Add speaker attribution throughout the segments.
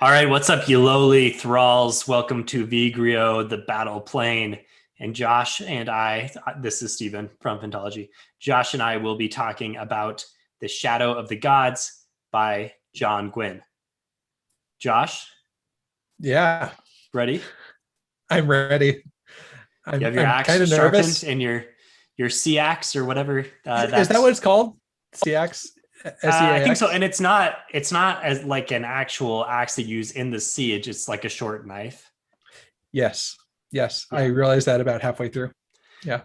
Speaker 1: All right, what's up, you lowly thralls? Welcome to Vigrio, the battle plane. And Josh and I, this is Stephen from Pentology. Josh and I will be talking about The Shadow of the Gods by John Gwynne. Josh,
Speaker 2: Yeah,
Speaker 1: ready?
Speaker 2: I'm ready.
Speaker 1: You
Speaker 2: I'm
Speaker 1: have your
Speaker 2: I'm kind
Speaker 1: axe
Speaker 2: of
Speaker 1: sharpened
Speaker 2: nervous.
Speaker 1: and your sea axe or whatever.
Speaker 2: Is that what it's called? CX?
Speaker 1: I think so.
Speaker 2: SEAX?
Speaker 1: And it's not as like an actual axe that you use in the sea. It's just like a short knife.
Speaker 2: Yes. Yes. I
Speaker 1: Yeah.
Speaker 2: realized that about halfway through. Yeah.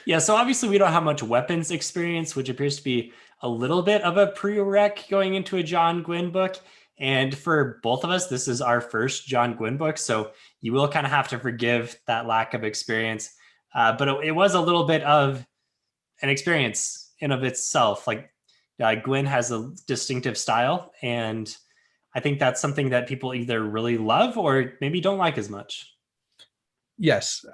Speaker 1: Yeah, so obviously we don't have much weapons experience, which appears to be a little bit of a prereq going into a John Gwynne book. And for both of us, this is our first John Gwynne book, so you will kind of have to forgive that lack of experience. But it was a little bit of an experience in of itself. Like Gwynne has a distinctive style, and I think that's something that people either really love or maybe don't like as much.
Speaker 2: Yes.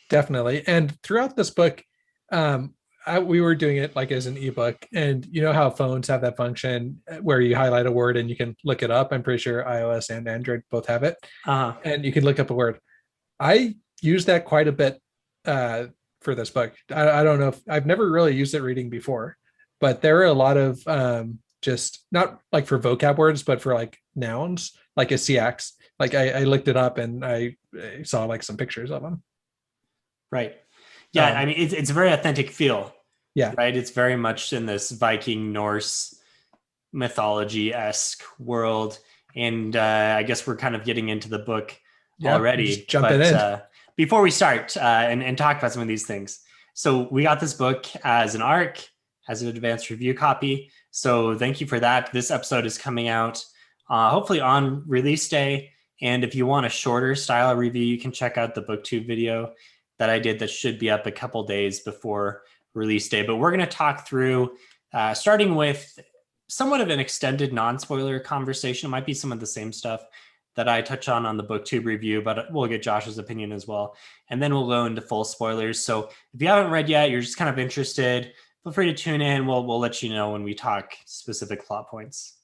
Speaker 2: Definitely. And throughout this book, um, we were doing it like as an ebook, and you know how phones have that function where you highlight a word and you can look it up. I'm pretty sure iOS and Android both have it,
Speaker 1: Uh-huh.
Speaker 2: and you can look up a word. I use that quite a bit for this book. I don't know if I've never really used it reading before, but there are a lot of just not like for vocab words, but for like nouns, like a CX. Like I looked it up and I saw like some pictures of them.
Speaker 1: Right. Yeah, I
Speaker 2: Um,
Speaker 1: mean it's a very authentic feel,
Speaker 2: yeah,
Speaker 1: right? It's very much in this Viking Norse mythology-esque world. And I guess we're kind of getting into the book
Speaker 2: yeah, we're just
Speaker 1: already.
Speaker 2: jumping
Speaker 1: But
Speaker 2: in.
Speaker 1: before we start and talk about some of these things, so we got this book as an ARC, as an advanced review copy. So thank you for that. This episode is coming out hopefully on release day. And if you want a shorter style review, you can check out the booktube video that I did that should be up a couple days before release day. But we're going to talk through starting with somewhat of an extended non-spoiler conversation. It might be some of the same stuff that I touch on the booktube review, but we'll get Josh's opinion as well. And then we'll go into full spoilers. So if you haven't read yet, you're just kind of interested, feel free to tune in. We'll let you know when we talk specific plot points.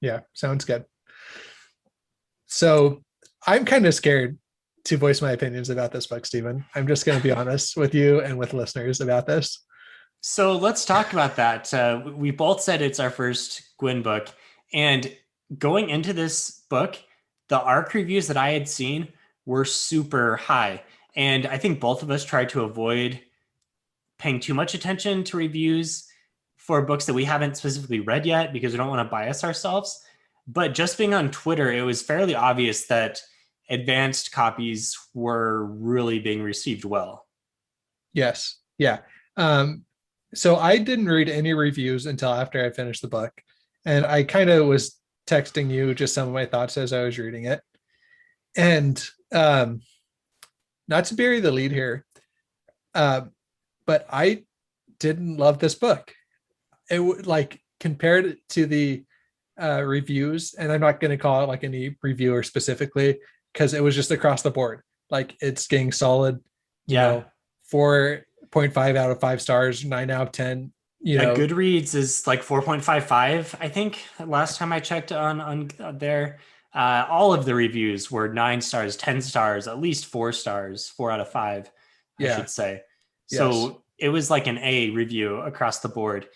Speaker 2: Yeah, sounds good. So I'm kind of scared to voice my opinions about this book, Stephen. I'm just going to be honest with you and with listeners about this.
Speaker 1: So let's talk about that. We both said it's our first Gwyn book. And going into this book, the ARC reviews that I had seen were super high. And I think both of us tried to avoid paying too much attention to reviews for books that we haven't specifically read yet because we don't want to bias ourselves. But just being on Twitter, it was fairly obvious that advanced copies were really being received well.
Speaker 2: Yes. Yeah. Um, so I didn't read any reviews until after I finished the book. And I kind of was texting you just some of my thoughts as I was reading it. And not to bury the lead here, uh, but I didn't love this book. It would like compared to the reviews, and I'm not going to call it like any reviewer specifically because it was just across the board. Like it's getting solid, you
Speaker 1: Yeah.
Speaker 2: know, 4.5 out of 5 stars, 9 out of 10. You
Speaker 1: Yeah,
Speaker 2: know,
Speaker 1: Goodreads is like 4.55, I think, last time I checked on there. All of the reviews were 9 stars, 10 stars, at least 4 stars, 4 out of 5, I
Speaker 2: yeah,
Speaker 1: should say.
Speaker 2: yes,
Speaker 1: So it was like an A review across the board.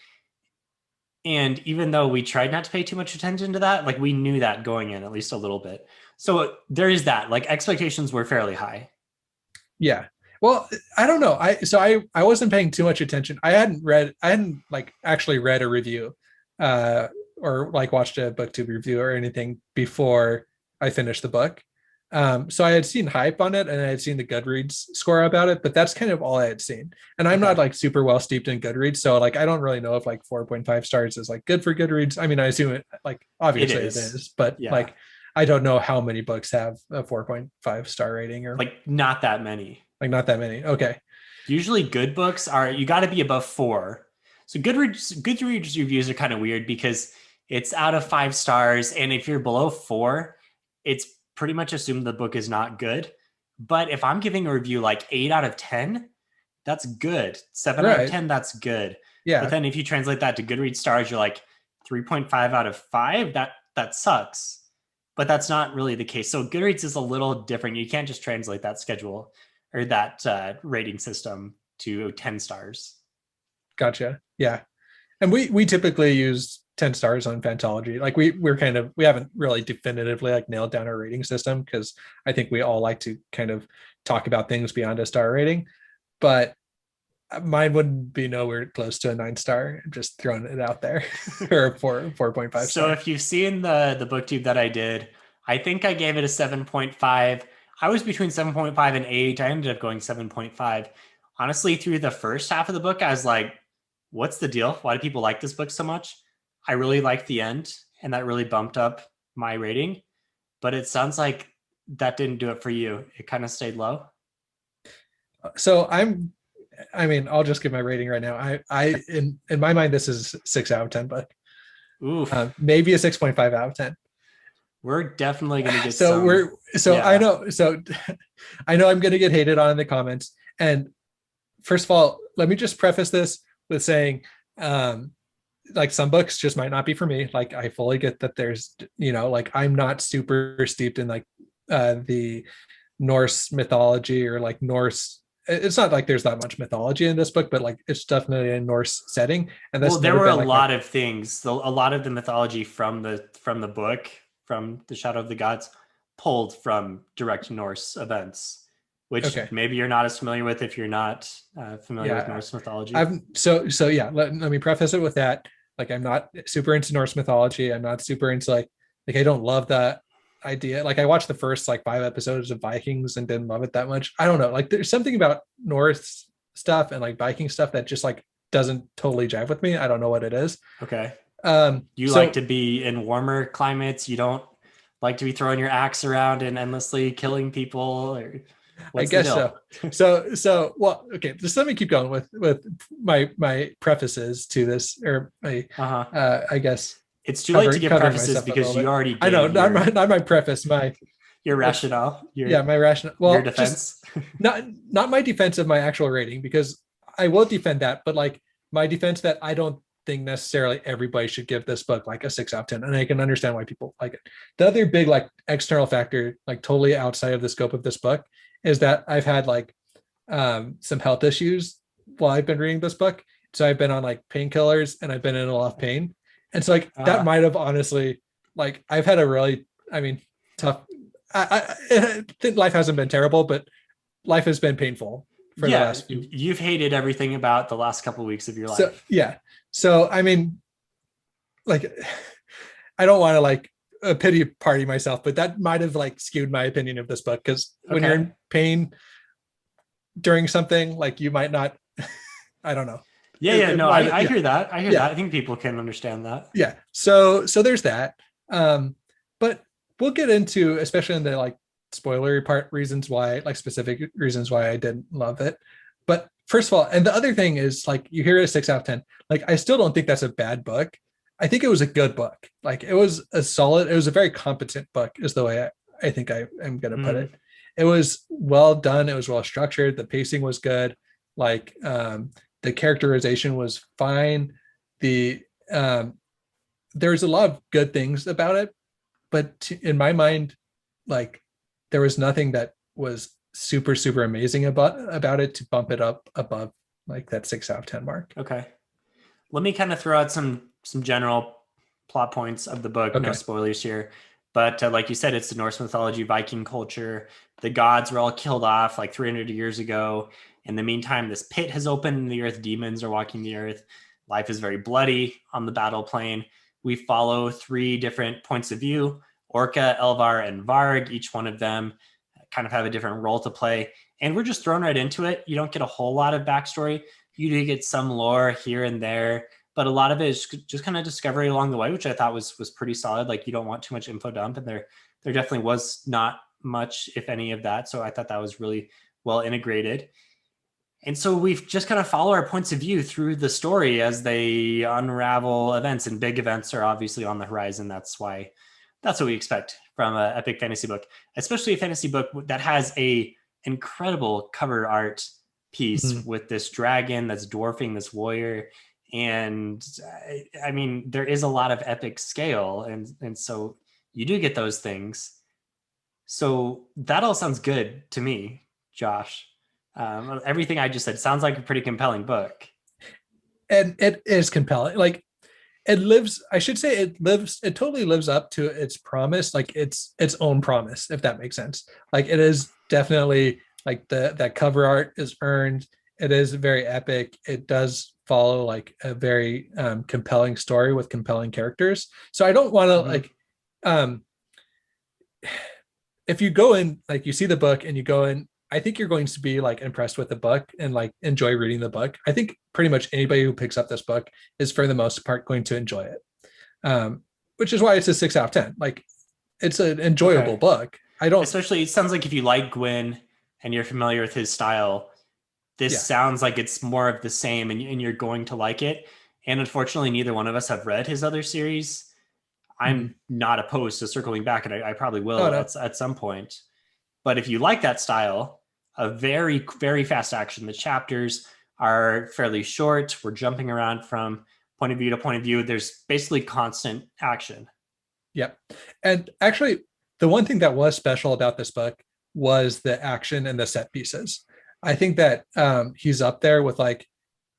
Speaker 1: And even though we tried not to pay too much attention to that, like we knew that going in at least a little bit. So there is that. Like expectations were fairly high.
Speaker 2: yeah. Well, I don't know. I wasn't paying too much attention. I hadn't like actually read a review, uh, or like watched a booktube review or anything before I finished the book. So I had seen hype on it and I had seen the Goodreads score about it, but that's kind of all I had seen. And I'm not
Speaker 1: Okay.
Speaker 2: like super well steeped in Goodreads, so like I don't really know if like 4.5 stars is like good for Goodreads. I mean, I assume it like
Speaker 1: It
Speaker 2: obviously it
Speaker 1: is.
Speaker 2: is, but
Speaker 1: Yeah.
Speaker 2: like I don't know how many books have a 4.5 star rating or
Speaker 1: Like not that many.
Speaker 2: like not that many. Okay.
Speaker 1: Usually good books are you got to be above 4. So Goodreads reviews are kind of weird because it's out of 5 stars, and if you're below 4, it's pretty much assumed the book is not good. But if I'm giving a review like 8 out of 10, that's good. 7 out of
Speaker 2: Right.
Speaker 1: 10, that's good. But
Speaker 2: Yeah.
Speaker 1: then if you translate that to Goodreads stars, you're like 3.5 out of 5. That sucks. but that's not really the case. So Goodreads is a little different. You can't just translate that schedule or that rating system to 10 stars.
Speaker 2: Gotcha. Yeah. And we typically use 10 stars on Fantology. Like we haven't really definitively like nailed down our rating system, because I think we all like to kind of talk about things beyond a star rating. But mine wouldn't be nowhere close to a 9-star. I'm just throwing it out there. Or a 4.5
Speaker 1: So
Speaker 2: star.
Speaker 1: if you've seen the booktube that I did, I think I gave it a 7.5. I was between 7.5 and 8. I ended up going 7.5. Honestly, through the first half of the book, I was like, what's the deal? Why do people like this book so much? I really liked the end, and that really bumped up my rating. But it sounds like that didn't do it for you. It kind of stayed low.
Speaker 2: So I'll just give my rating right now. I in my mind, this is 6 out of 10, but maybe a 6.5 out of 10.
Speaker 1: We're definitely going to get
Speaker 2: I know I'm going to get hated on in the comments. And first of all, let me just preface this with saying, like, some books just might not be for me. Like, I fully get that there's, like, I'm not super steeped in like the Norse mythology or like Norse. It's not like there's that much mythology in this book, but like it's definitely a Norse setting. And that's
Speaker 1: there were a lot of things. A lot of the mythology from the book, from the Shadow of the Gods, pulled from direct Norse events, which maybe you're not as familiar with if you're not familiar with Norse mythology.
Speaker 2: Let me preface it with that. Like, I'm not super into Norse mythology. I'm not super into like I don't love that idea. Like, I watched the first like 5 episodes of Vikings and didn't love it that much. I don't know. Like, there's something about Norse stuff and like Viking stuff that just like doesn't totally jive with me. I don't know what it is.
Speaker 1: Okay. You like to be in warmer climates. You don't like to be throwing your axe around and endlessly killing people.
Speaker 2: I guess so. Well, okay. Just let me keep going with my prefaces to this, or my I guess
Speaker 1: it's too late to give prefaces because you already gave.
Speaker 2: I know, not my preface,
Speaker 1: your rationale.
Speaker 2: My rationale. Well,
Speaker 1: your defense.
Speaker 2: not my defense of my actual rating, because I will defend that, but like my defense that I don't think necessarily everybody should give this book like a 6 out of 10, and I can understand why people like it. The other big like external factor, like totally outside of the scope of this book, is that I've had like some health issues while I've been reading this book. So I've been on like painkillers and I've been in a lot of pain. And so like that might have honestly, like, I've had a really, tough, life hasn't been terrible, but life has been painful for the last few.
Speaker 1: You've hated everything about the last couple of weeks of your life.
Speaker 2: So, like, I don't want to like a pity party myself, but that might have like skewed my opinion of this book, because when you're in pain during something, like, you might not, I don't know.
Speaker 1: I hear that. I think people can understand that.
Speaker 2: Yeah. So there's that. But we'll get into, especially in the like spoilery part, reasons why, like specific reasons why I didn't love it. But first of all, and the other thing is, like, you hear a 6 out of 10. Like, I still don't think that's a bad book. I think it was a good book. Like, it was a very competent book, is the way I think I am going to put it. It was well done. It was well structured. The pacing was good. Like, the characterization was fine. There was a lot of good things about it, but in my mind, like, there was nothing that was super, super amazing about it to bump it up above like that 6 out of 10 mark.
Speaker 1: Okay. Let me kind of throw out some general plot points of the book. Okay. No spoilers here. But like you said, it's the Norse mythology, Viking culture. The gods were all killed off like 300 years ago. In the meantime, this pit has opened in the earth. Demons are walking the earth. Life is very bloody on the battle plane. We follow 3 different points of view: Orca, Elvar, and Varg. Each one of them kind of have a different role to play. And we're just thrown right into it. You don't get a whole lot of backstory. You do get some lore here and there, but a lot of it is just kind of discovery along the way, which I thought was pretty solid. Like, you don't want too much info dump, and there definitely was not much, if any, of that. So I thought that was really well integrated. And so we've just kind of follow our points of view through the story as they unravel events, and big events are obviously on the horizon. That's what we expect from an epic fantasy book, especially a fantasy book that has a incredible cover art piece with this dragon that's dwarfing this warrior. And I mean, there is a lot of epic scale. And so, you do get those things. So that all sounds good to me, Josh. Everything I just said sounds like a pretty compelling book.
Speaker 2: And it is compelling. Like it lives, I should say it totally lives up to its promise, like its own promise, if that makes sense. Like it is definitely like that cover art is earned. It is very epic. It does follow like a very compelling story with compelling characters. So I don't want to like if you go in, like you see the book and you go in, I think you're going to be like impressed with the book and like enjoy reading the book. I think pretty much anybody who picks up this book is for the most part going to enjoy it. Which is why it's a 6 out of 10. Like it's an enjoyable book. I don't,
Speaker 1: especially, it sounds like if you like Gwynne and you're familiar with his style, this sounds like it's more of the same, and you're going to like it. And unfortunately, neither one of us have read his other series. I'm not opposed to circling back, and I probably will at some point. But if you like that style, a very, very fast action, the chapters are fairly short. We're jumping around from point of view to point of view. There's basically constant action.
Speaker 2: Yep. And actually, the one thing that was special about this book was the action and the set pieces. I think that he's up there with like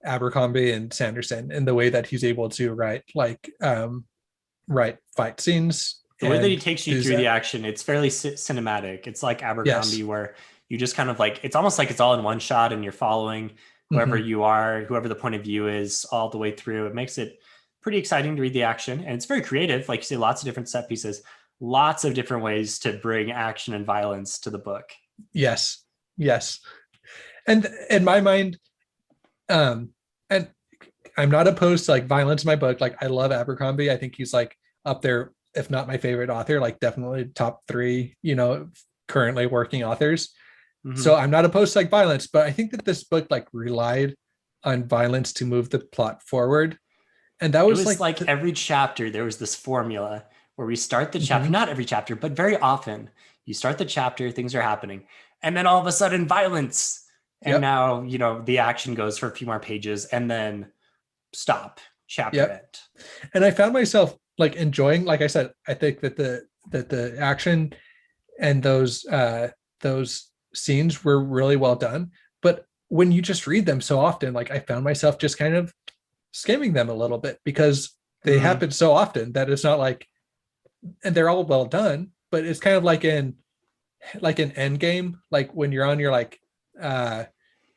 Speaker 2: Abercrombie and Sanderson in the way that he's able to write fight scenes.
Speaker 1: The way that he takes you through the action, it's fairly cinematic. It's like Abercrombie, where you just kind of like, it's almost like it's all in one shot and you're following whoever you are, whoever the point of view is all the way through. It makes it pretty exciting to read the action. And it's very creative. Like you say, lots of different set pieces, lots of different ways to bring action and violence to the book.
Speaker 2: Yes. And in my mind, and I'm not opposed to like violence in my book. Like I love Abercrombie. I think he's like up there, if not my favorite author, like definitely top 3, currently working authors. So I'm not opposed to like violence, but I think that this book like relied on violence to move the plot forward. And that was
Speaker 1: like every chapter, there was this formula where we start the chapter, not every chapter, but very often you start the chapter, things are happening, and then all of a sudden violence. And now, the action goes for a few more pages and then stop, chapter end.
Speaker 2: And I found myself like enjoying, like I said, I think that the action and those scenes were really well done. But when you just read them so often, like I found myself just kind of skimming them a little bit because they happen so often that it's not like, and they're all well done, but it's kind of like an Endgame, like when you're on your like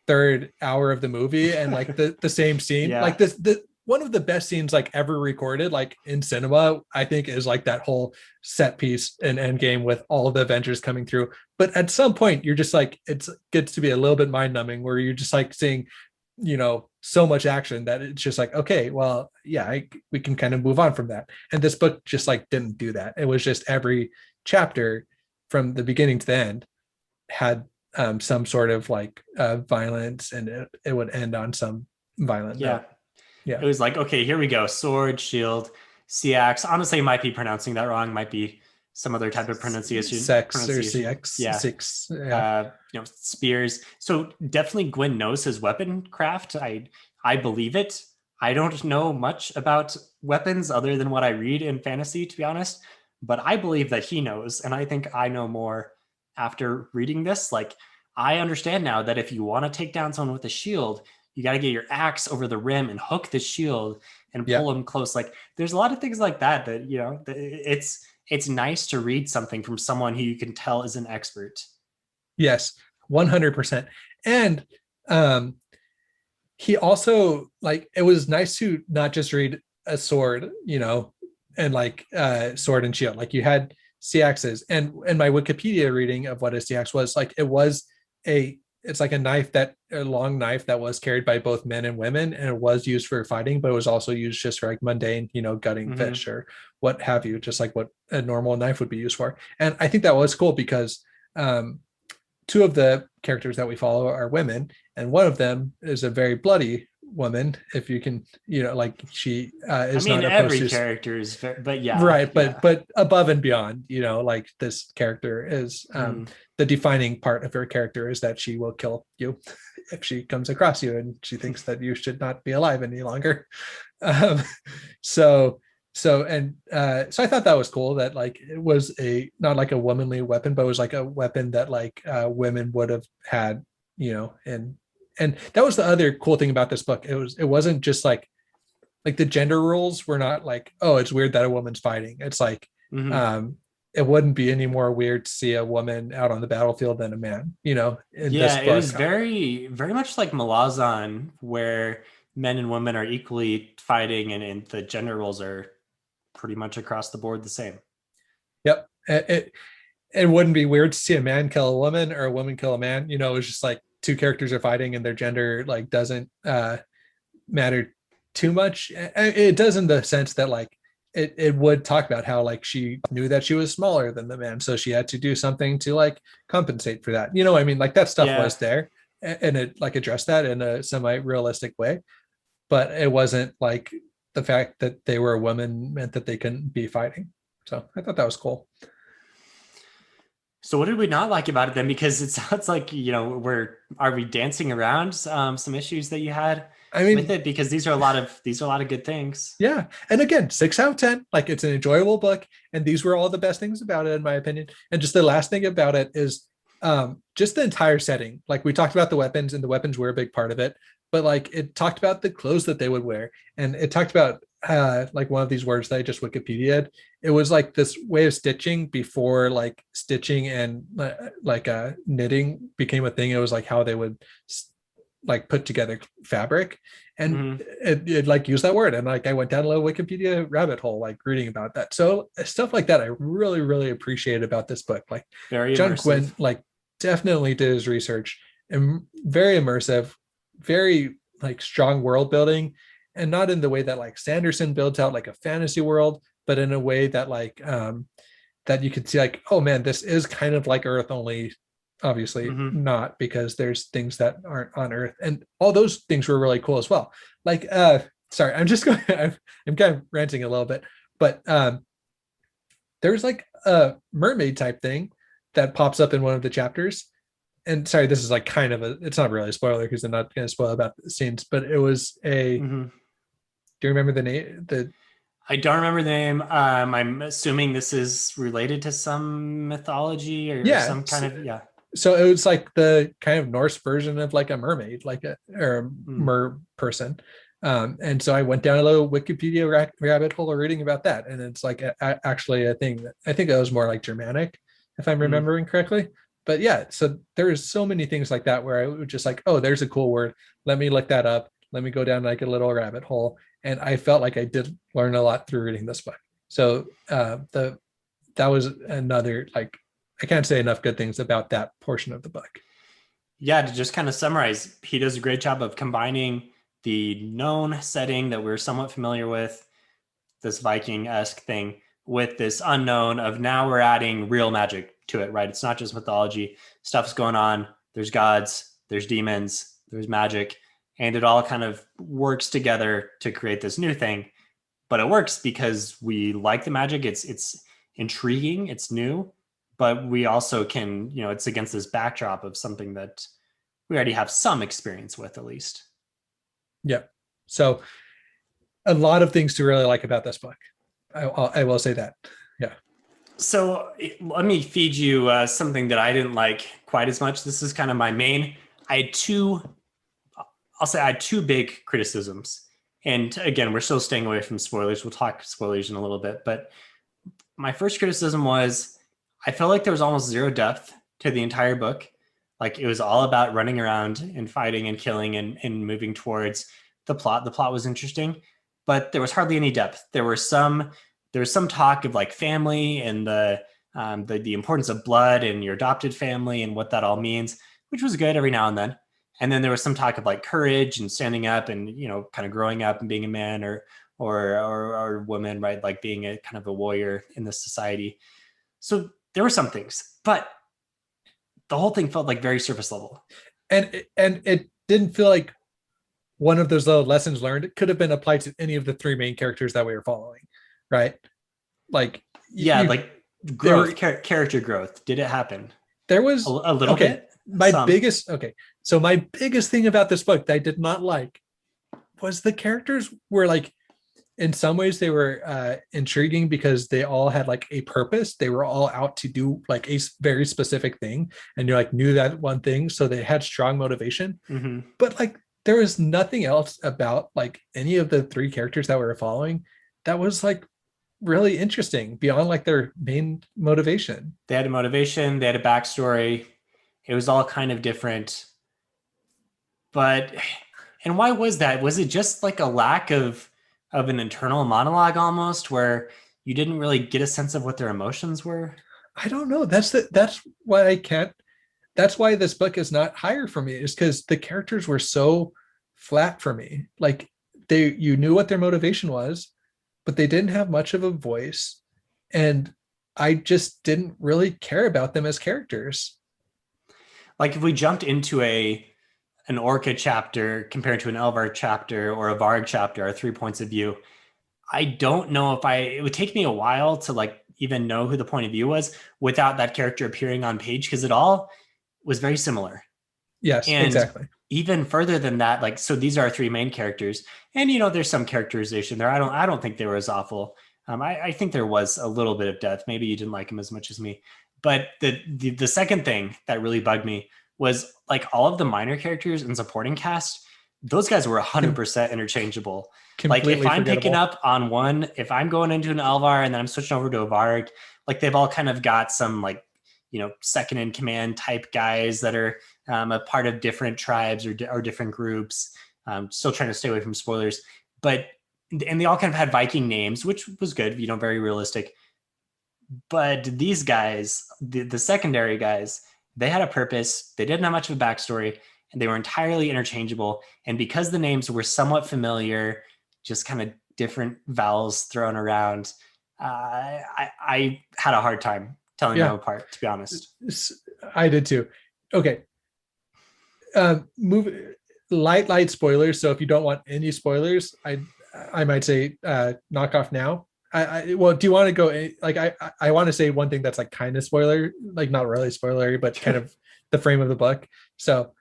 Speaker 2: third hour of the movie and like the same scene, like the one of the best scenes like ever recorded like in cinema, I think, is like that whole set piece in Endgame with all of the Avengers coming through. But at some point you're just like, it gets to be a little bit mind numbing where you're just like seeing, so much action that it's just like, okay, well, we can kind of move on from that. And this book just like didn't do that. It was just every chapter from the beginning to the end had some sort of like violence, and it would end on some violent note.
Speaker 1: It was like, okay, here we go. Sword, shield, seax. Honestly, I might be pronouncing that wrong. Might be some other type of pronunciation.
Speaker 2: Sex or CX.
Speaker 1: Yeah.
Speaker 2: Six.
Speaker 1: Spears. So definitely Gwynne knows his weapon craft. I believe it. I don't know much about weapons other than what I read in fantasy, to be honest. But I believe that he knows. And I think I know more after reading this. Like, I understand now that if you want to take down someone with a shield, you got to get your axe over the rim and hook the shield and pull them close. Like, there's a lot of things like that it's nice to read something from someone who you can tell is an expert.
Speaker 2: Yes, 100%. And he also, like, it was nice to not just read a sword, and like sword and shield. Like you had seaxes, and my Wikipedia reading of what a seax was, like it's like a long knife that was carried by both men and women, and it was used for fighting, but it was also used just for like mundane, gutting fish or what have you, just like what a normal knife would be used for. And I think that was cool because 2 of the characters that we follow are women, and one of them is a very bloody woman, if you can, like she is not
Speaker 1: every character is but
Speaker 2: but above and beyond, like this character is the defining part of her character is that she will kill you if she comes across you and she thinks that you should not be alive any longer. So So so I thought that was cool that like it was a not like a womanly weapon, but it was like a weapon that like women would have had, and that was the other cool thing about this book. It wasn't just like the gender roles were not like, oh, it's weird that a woman's fighting. It's like
Speaker 1: Hmm.
Speaker 2: um it wouldn't be any more weird to see a woman out on the battlefield than a man, in this
Speaker 1: Yeah, it was
Speaker 2: book.
Speaker 1: very, very much like Malazan, where men and women are equally fighting, and the gender roles are pretty much across the board the same.
Speaker 2: Yep. It wouldn't be weird to see a man kill a woman or a woman kill a man. It was just like two characters are fighting and their gender like doesn't matter too much. It does in the sense that like it would talk about how like she knew that she was smaller than the man, so she had to do something to like compensate for that. I mean, like that stuff
Speaker 1: Yeah.
Speaker 2: was there, and it like addressed that in a semi-realistic way, but it wasn't like the fact that they were a woman meant that they couldn't be fighting. So I thought that was cool.
Speaker 1: So what did we not like about it then? Because it sounds like, are we dancing around some issues that you had
Speaker 2: I
Speaker 1: with
Speaker 2: mean,
Speaker 1: it? Because these are a lot of good things.
Speaker 2: yeah. And again, 6 out of 10. Like it's an enjoyable book. And these were all the best things about it, in my opinion. And just the last thing about it is just the entire setting. Like we talked about the weapons, and the weapons were a big part of it. But like it talked about the clothes that they would wear. And it talked about like one of these words that I just Wikipedia'd. It was like this way of stitching before like stitching and like knitting became a thing. It was like how they would like put together fabric, and
Speaker 1: Hmm.
Speaker 2: it like used that word, and like I went down a little Wikipedia rabbit hole like reading about that. So stuff like that I really really appreciated about this book. Like
Speaker 1: Very
Speaker 2: John
Speaker 1: immersive.
Speaker 2: Gwynne like definitely did his research, and very immersive, very like strong world building, and not in the way that like Sanderson builds out like a fantasy world, but in a way that like that you could see like, oh man, this is kind of like Earth, only obviously
Speaker 1: Hmm.
Speaker 2: not, because there's things that aren't on Earth, and all those things were really cool as well. Like sorry, I'm just going I'm kind of ranting a little bit, but there's like a mermaid type thing that pops up in one of the chapters. And sorry, this is like kind of it's not really a spoiler because I'm not going to spoil about the scenes, but it was a,
Speaker 1: Hmm.
Speaker 2: do you remember the name?
Speaker 1: I don't remember the name. I'm assuming this is related to some mythology or
Speaker 2: Yeah,
Speaker 1: some kind of, yeah.
Speaker 2: so it was like the kind of Norse version of like a mermaid, like a or a
Speaker 1: Mm.
Speaker 2: mer person. And so I went down a little Wikipedia rabbit hole reading about that, and it's like actually a thing that I think that was more like Germanic, if I'm
Speaker 1: Mm.
Speaker 2: remembering correctly. But yeah, so there's so many things like that where I would just like, oh, there's a cool word. Let me look that up. Let me go down like a little rabbit hole, and I felt like I did learn a lot through reading this book. So the that was another like, I can't say enough good things about that portion of the book.
Speaker 1: Yeah, to just kind of summarize, he does a great job of combining the known setting that we're somewhat familiar with, this Viking-esque thing, with this unknown of now we're adding real magic to it, right? It's not just mythology. Stuff's going on. There's gods, there's demons, there's magic, and it all kind of works together to create this new thing. But it works because we like the magic. It's intriguing, it's new, but we also can, it's against this backdrop of something that we already have some experience with, at least.
Speaker 2: Yeah. So a lot of things to really like about this book. I will say that. Yeah.
Speaker 1: So let me feed you something that I didn't like quite as much. This is kind of my main. I had two, I'll say I had two big criticisms. And again, we're still staying away from spoilers. We'll talk spoilers in a little bit. But my first criticism was I felt like there was almost zero depth to the entire book. Like it was all about running around and fighting and killing and moving towards the plot. The plot was interesting, but there was hardly any depth. There was some talk of like family and the importance of blood and your adopted family and what that all means, which was good every now and then. And then there was some talk of like courage and standing up and kind of growing up and being a man or woman, right? Like being a kind of a warrior in this society. So there were some things, but the whole thing felt like very surface level.
Speaker 2: And it didn't feel like one of those little lessons learned. It could have been applied to any of the three main characters that we were following, right? Like
Speaker 1: Yeah,
Speaker 2: you
Speaker 1: like
Speaker 2: there were
Speaker 1: growth, character growth. Did it happen?
Speaker 2: there
Speaker 1: A,
Speaker 2: was
Speaker 1: a little
Speaker 2: okay.
Speaker 1: bit, some.
Speaker 2: My biggest thing about this book that I did not like was the characters were like, in some ways they were intriguing because they all had like a purpose. They were all out to do like a very specific thing, and you like knew that one thing, so they had strong motivation.
Speaker 1: Mm-hmm.
Speaker 2: But like there was nothing else about like any of the three characters that we were following that was like really interesting beyond like their main motivation.
Speaker 1: They had a motivation, they had a backstory. It was all kind of different. But and why was that? Was it just like a lack of an internal monologue almost where you didn't really get a sense of what their emotions were?
Speaker 2: I don't know. That's why I can't. That's why this book is not higher for me. Is because the characters were so flat for me. Like you knew what their motivation was, but they didn't have much of a voice, and I just didn't really care about them as characters.
Speaker 1: Like if we jumped into an Orca chapter compared to an Elvar chapter or a Varg chapter, our 3 points of view, I don't know if it would take me a while to like even know who the point of view was without that character appearing on page, because it all was very similar.
Speaker 2: Yes,
Speaker 1: And
Speaker 2: exactly.
Speaker 1: even further than that, like, so these are our three main characters, and there's some characterization there. I don't think they were as awful. I think there was a little bit of depth. Maybe you didn't like them as much as me. But the second thing that really bugged me was like all of the minor characters and supporting cast, those guys were 100% interchangeable. Like if I'm picking up on one, if I'm going into an Elvar and then I'm switching over to a Varg, like they've all kind of got some like, second in command type guys that are a part of different tribes or different groups. Still trying to stay away from spoilers, and they all kind of had Viking names, which was good, very realistic. But these guys, the secondary guys, they had a purpose. They didn't have much of a backstory, and they were entirely interchangeable. And because the names were somewhat familiar, just kind of different vowels thrown around, I had a hard time telling them apart, to be honest.
Speaker 2: I did too. Okay. Light spoilers. So if you don't want any spoilers, I might say knock off now. Well, do you want to go like I want to say one thing that's like kind of spoiler, like not really spoilery, but kind of the frame of the book. So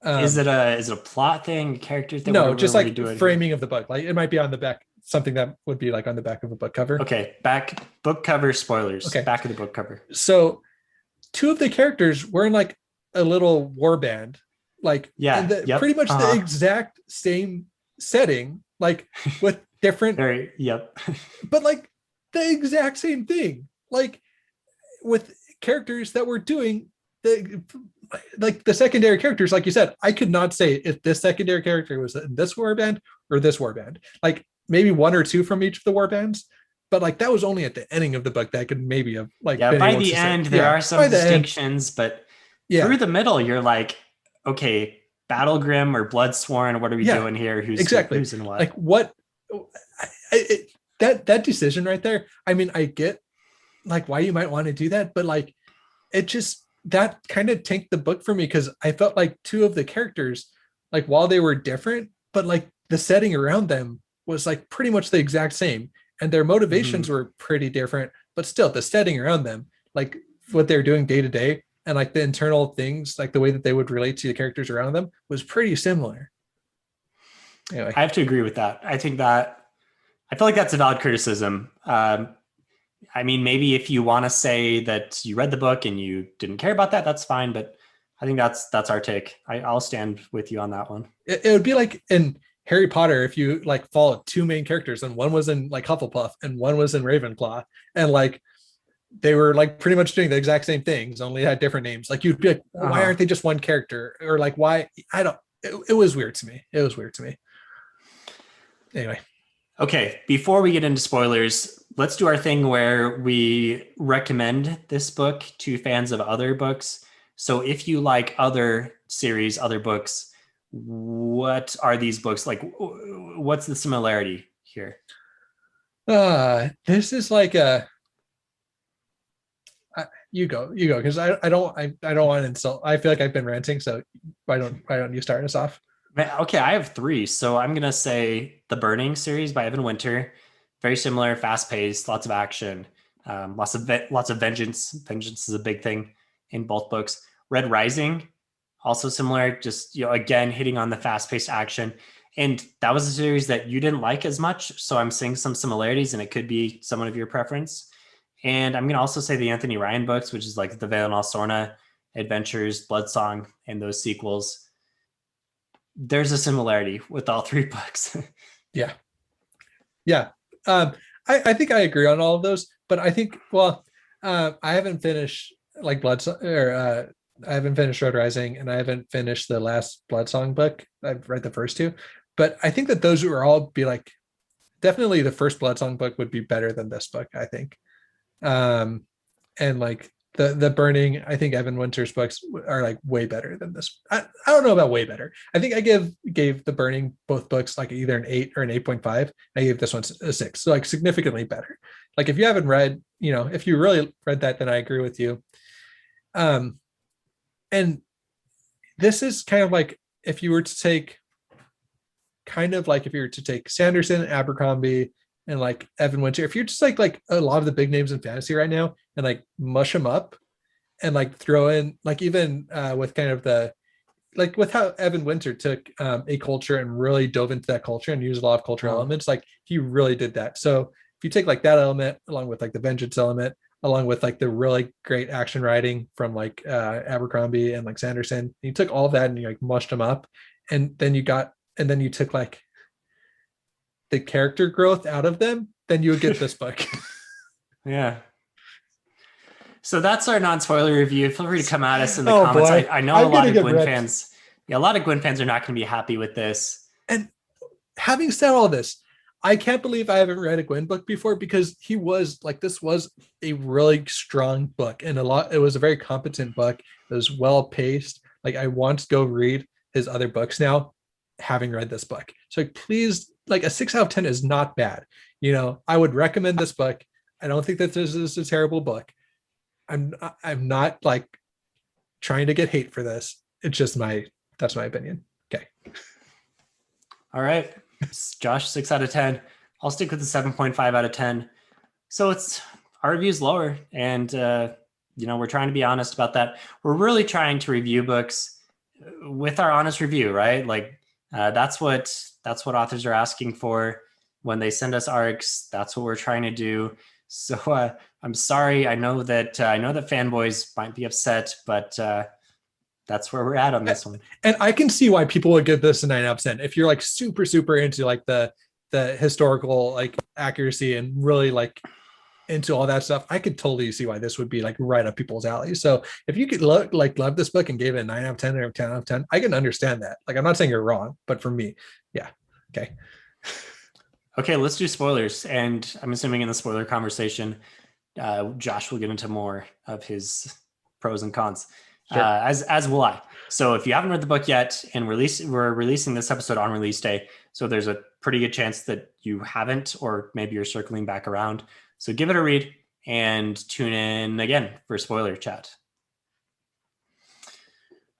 Speaker 1: is it a plot thing, character thing?
Speaker 2: No, just like framing of the book. Like it might be on the back, something that would be like on the back of a book cover.
Speaker 1: Okay, back book cover spoilers. Okay, back of the book cover.
Speaker 2: So two of the characters were in like a little war band, like pretty much the exact same setting, like with different but like the exact same thing, like with characters that were doing the secondary characters. Like you said, I could not say if this secondary character was in this war band or this war band, like maybe one or two from each of the war bands, but like that was only at the ending of the book that I could maybe have like
Speaker 1: by the end there are some distinctions, but through the middle you're like, okay, Battlegrim or Bloodsworn, what are we doing here? Who's in what?
Speaker 2: Like what that decision right there. I mean, I get like why you might want to do that, but like it just that kind of tanked the book for me, because I felt like two of the characters, like while they were different, but like the setting around them was like pretty much the exact same, and their motivations were pretty different, but still the setting around them, like what they're doing day to day, and like the internal things, like the way that they would relate to the characters around them was pretty similar. Anyway,
Speaker 1: I have to agree with that. I feel like that's a valid criticism. I mean, maybe if you want to say that you read the book and you didn't care about that, that's fine. But I think that's our take. I'll stand with you on that one.
Speaker 2: It would be like in Harry Potter if you like followed two main characters, and one was in like Hufflepuff and one was in Ravenclaw, and like they were like pretty much doing the exact same things, only had different names. Like you'd be like, why aren't they just one character? Or like why? I don't. It was weird to me. It was weird to me. Anyway.
Speaker 1: Okay, before we get into spoilers, let's do our thing where we recommend this book to fans of other books. So if you like other series, other books, what are these books like? What's the similarity here?
Speaker 2: This is like you go because I don't want to insult. I feel like I've been ranting, so why don't you start us off?
Speaker 1: Okay, I have three. So I'm going to say The Burning series by Evan Winter. Very similar, fast-paced, lots of action, lots of vengeance. Vengeance is a big thing in both books. Red Rising, also similar, just again hitting on the fast-paced action. And that was a series that you didn't like as much. So I'm seeing some similarities, and it could be someone of your preference. And I'm going to also say the Anthony Ryan books, which is like the Veil and Sorna Adventures, Bloodsong, and those sequels. There's a similarity with all three books.
Speaker 2: Yeah. Yeah. I think I agree on all of those, but I think, well, I haven't finished like I haven't finished Road Rising, and I haven't finished the last Bloodsong book. I've read the first two, but I think that those would all be like, definitely the first Bloodsong book would be better than this book, I think. And like the Burning, I think Evan Winter's books are like way better than this. I don't know about way better. I think I gave the Burning both books like either an 8 or an 8.5. I gave this one a 6, so like significantly better. Like if you haven't read, if you really read that, then I agree with you. And this is kind of like if you were to take Sanderson, Abercrombie, and like Evan Winter, if you're just like a lot of the big names in fantasy right now and like mush them up and like throw in like even with kind of the like with how Evan Winter took a culture and really dove into that culture and used a lot of cultural elements, like he really did that. So if you take like that element along with like the vengeance element, along with like the really great action writing from like Abercrombie and like Sanderson, you took all of that and you like mushed them up, and then you took like the character growth out of them, then you would get this book.
Speaker 1: Yeah. So that's our non-spoiler review. Feel free to come at us in the comments. I know a lot of Gwynne fans. Yeah, a lot of Gwynne fans are not going to be happy with this.
Speaker 2: And having said all this, I can't believe I haven't read a Gwynne book before, because this was a really strong book, and it was a very competent book. It was well paced. Like I want to go read his other books now, having read this book. So please, like a 6 out of 10 is not bad. I would recommend this book. I don't think that this is a terrible book. I'm not like trying to get hate for this. It's just that's my opinion. Okay.
Speaker 1: All right. Josh, 6 out of 10. I'll stick with the 7.5 out of 10. So our review's lower, and we're trying to be honest about that. We're really trying to review books with our honest review, right? Like that's what authors are asking for when they send us arcs. That's what we're trying to do. So I'm sorry. I know that fanboys might be upset, but that's where we're at on this one.
Speaker 2: And I can see why people would give this a 9 out of 10. If you're like super, super into like the historical like accuracy and really like into all that stuff, I could totally see why this would be like right up people's alley. So if you could love this book and gave it a 9 out of 10 or 10 out of 10, I can understand that. Like, I'm not saying you're wrong, but for me, yeah. Okay.
Speaker 1: Okay, let's do spoilers. And I'm assuming in the spoiler conversation, Josh will get into more of his pros and cons, sure. As will I. So if you haven't read the book yet, and we're releasing this episode on release day, so there's a pretty good chance that you haven't, or maybe you're circling back around. So give it a read and tune in again for spoiler chat.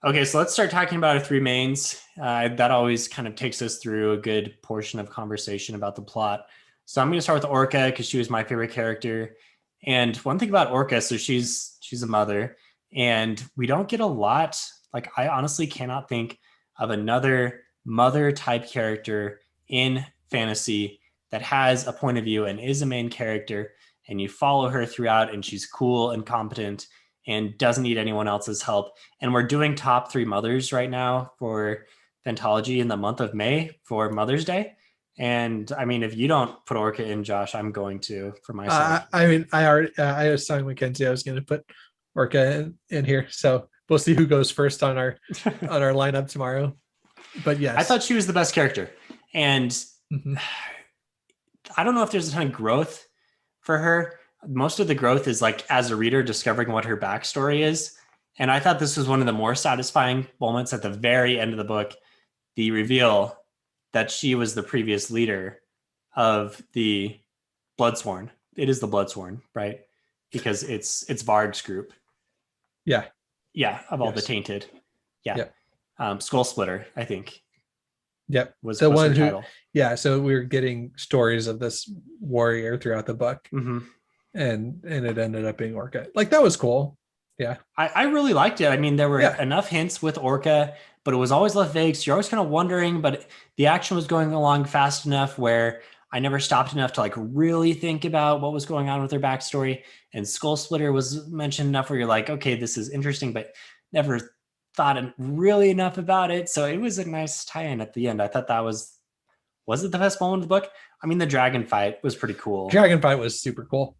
Speaker 1: Okay, so let's start talking about our three mains. That always kind of takes us through a good portion of conversation about the plot. So I'm going to start with Orca because she was my favorite character. And one thing about Orca, so she's a mother, and we don't get a lot. Like, I honestly cannot think of another mother type character in fantasy that has a point of view and is a main character, and you follow her throughout, and she's cool and competent and doesn't need anyone else's help. And we're doing top 3 mothers right now for Phantology in the month of May for Mother's Day. And I mean, if you don't put Orca in, Josh, I'm going to for myself.
Speaker 2: I mean, I was telling Mackenzie I was going to put Orca in here. So we'll see who goes first on our lineup tomorrow. But yes,
Speaker 1: I thought she was the best character. And I don't know if there's a ton of growth for her. Most of the growth is like as a reader discovering what her backstory is. And I thought this was one of the more satisfying moments at the very end of the book, the reveal that she was the previous leader of the Bloodsworn. It is the Bloodsworn, right? Because it's Varg's group.
Speaker 2: Yeah.
Speaker 1: Yeah, of all the tainted. Yeah. Yep. Skull Splitter, I think.
Speaker 2: Yep.
Speaker 1: Was the one who title.
Speaker 2: Yeah, so we were getting stories of this warrior throughout the book.
Speaker 1: Mm-hmm.
Speaker 2: And it ended up being Orca. Like, that was cool. Yeah.
Speaker 1: I really liked it. I mean, there were enough hints with Orca but it was always left vague. So you're always kind of wondering, but the action was going along fast enough where I never stopped enough to like really think about what was going on with their backstory. And Skull Splitter was mentioned enough where you're like, okay, this is interesting, but never thought really enough about it. So it was a nice tie-in at the end. I thought that was it the best moment of the book? I mean, the dragon fight was pretty cool.
Speaker 2: Dragon fight was super cool.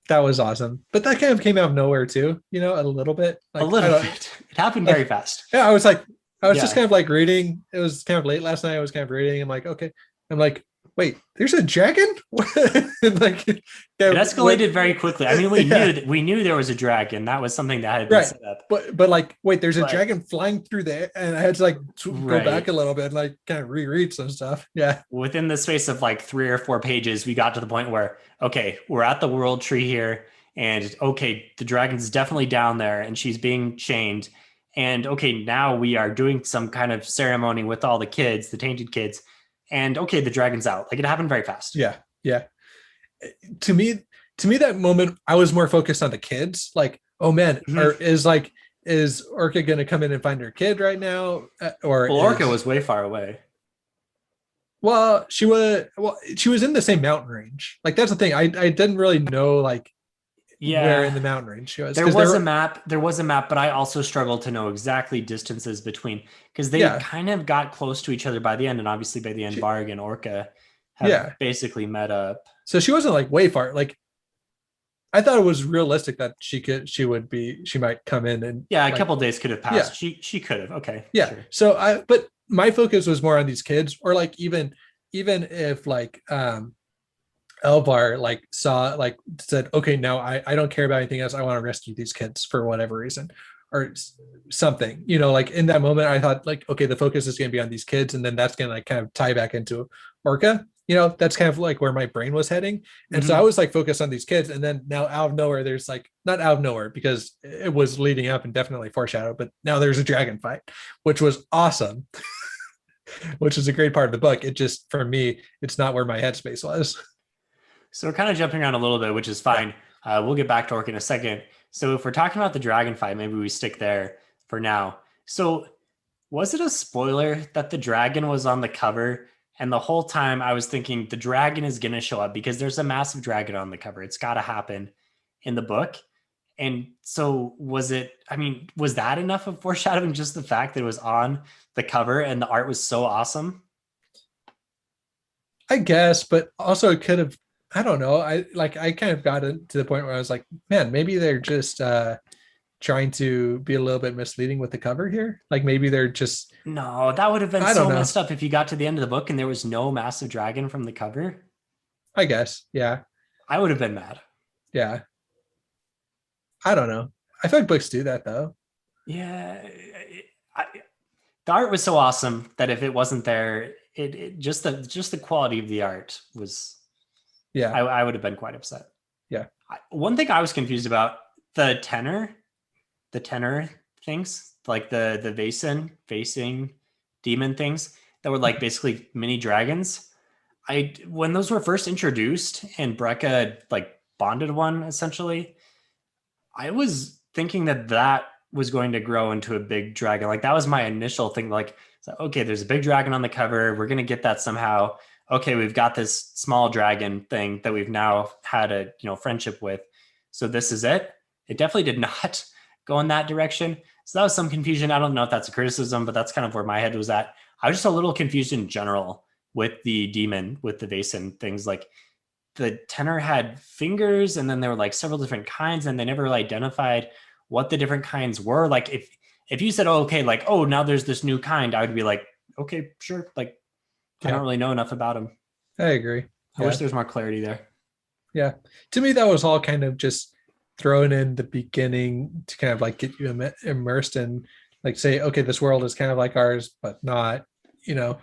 Speaker 2: That was awesome. But that kind of came out of nowhere too, you know, a little bit. Like,
Speaker 1: a little bit. It happened very fast.
Speaker 2: Yeah, I was just kind of like reading. It was kind of late last night. I was kind of reading. I'm like, okay. I'm like, wait, there's a dragon? Like,
Speaker 1: it escalated very quickly. I mean, we knew there was a dragon. That was something that had been set up.
Speaker 2: But like, wait, there's a dragon flying through there, and I had to like go back a little bit and like kind of reread some stuff. Yeah.
Speaker 1: Within the space of like 3 or 4 pages, we got to the point where, okay, we're at the world tree here, and okay, the dragon's definitely down there, and she's being chained. And okay, now we are doing some kind of ceremony with all the kids, the tainted kids. And okay, the dragon's out. Like, it happened very fast.
Speaker 2: Yeah. To me, that moment, I was more focused on the kids. Like, oh man, is Orca gonna come in and find her kid right now?
Speaker 1: Orca was way far away.
Speaker 2: Well, she was in the same mountain range. Like, that's the thing. I didn't really know like where in the mountain range she was.
Speaker 1: There was a map, but I also struggled to know exactly distances between, because they kind of got close to each other by the end, and obviously by the end, Varg and Orca have basically met up.
Speaker 2: So she wasn't like way far. Like, I thought it was realistic that she might come in and
Speaker 1: a couple days could have passed. She could have. Okay.
Speaker 2: Yeah. Sure. So but my focus was more on these kids, or like even if like Elvar like said, okay, now I don't care about anything else. I want to rescue these kids for whatever reason or something, you know, like in that moment, I thought like, okay, the focus is going to be on these kids. And then that's going to like kind of tie back into Orca, you know, that's kind of like where my brain was heading. And so I was like focused on these kids. And then now out of nowhere, there's like, not out of nowhere because it was leading up and definitely foreshadowed, but now there's a dragon fight, which was awesome. Which is a great part of the book. It just, for me, it's not where my headspace was.
Speaker 1: So we're kind of jumping around a little bit, which is fine. We'll get back to Orc in a second. So if we're talking about the dragon fight, maybe we stick there for now. So was it a spoiler that the dragon was on the cover? And the whole time I was thinking the dragon is going to show up because there's a massive dragon on the cover. It's got to happen in the book. And so was that enough of foreshadowing, just the fact that it was on the cover and the art was so awesome?
Speaker 2: I guess, but also it could have, I don't know. I kind of got it to the point where I was like, man, maybe they're just trying to be a little bit misleading with the cover here. Like maybe they're just.
Speaker 1: No, that would have been so messed up if you got to the end of the book and there was no massive dragon from the cover.
Speaker 2: I guess. Yeah.
Speaker 1: I would have been mad.
Speaker 2: Yeah. I don't know. I feel like books do that though.
Speaker 1: Yeah. The art was so awesome that if it wasn't there, it just the quality of the art was. Yeah, I would have been quite upset.
Speaker 2: Yeah.
Speaker 1: One thing I was confused about, the tenor things, like the facing demon things that were like basically mini dragons. When those were first introduced and Brecca like bonded one essentially, I was thinking that was going to grow into a big dragon. Like that was my initial thing. Like, okay, there's a big dragon on the cover. We're going to get that somehow. Okay, we've got this small dragon thing that we've now had a friendship with. So this is it. It definitely did not go in that direction. So that was some confusion. I don't know if that's a criticism, but that's kind of where my head was at. I was just a little confused in general with the demon, with the Vaesen things. Like the tenor had fingers and then there were like several different kinds and they never really identified what the different kinds were. Like if you said, oh, okay, like, oh, now there's this new kind, I would be like, okay, sure. Like, I don't really know enough about him.
Speaker 2: I agree.
Speaker 1: I wish there was more clarity there.
Speaker 2: Yeah. To me, that was all kind of just thrown in the beginning to kind of like get you immersed in, like, say, okay, this world is kind of like ours, but not, yeah,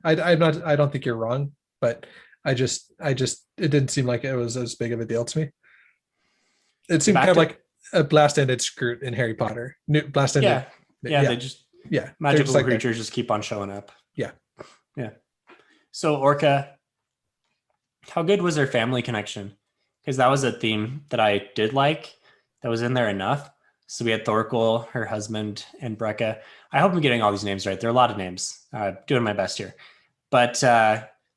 Speaker 2: I don't think you're wrong, but it didn't seem like it was as big of a deal to me. It seemed kind of like a blast-ended Scroot in Harry Potter. Blast-ended.
Speaker 1: Yeah. Magical creatures just keep on showing up.
Speaker 2: Yeah.
Speaker 1: So Orca, how good was their family connection? Because that was a theme that I did like. That was in there enough. So we had Thorkel, her husband, and Brecca. I hope I'm getting all these names right. There are a lot of names. Doing my best here. But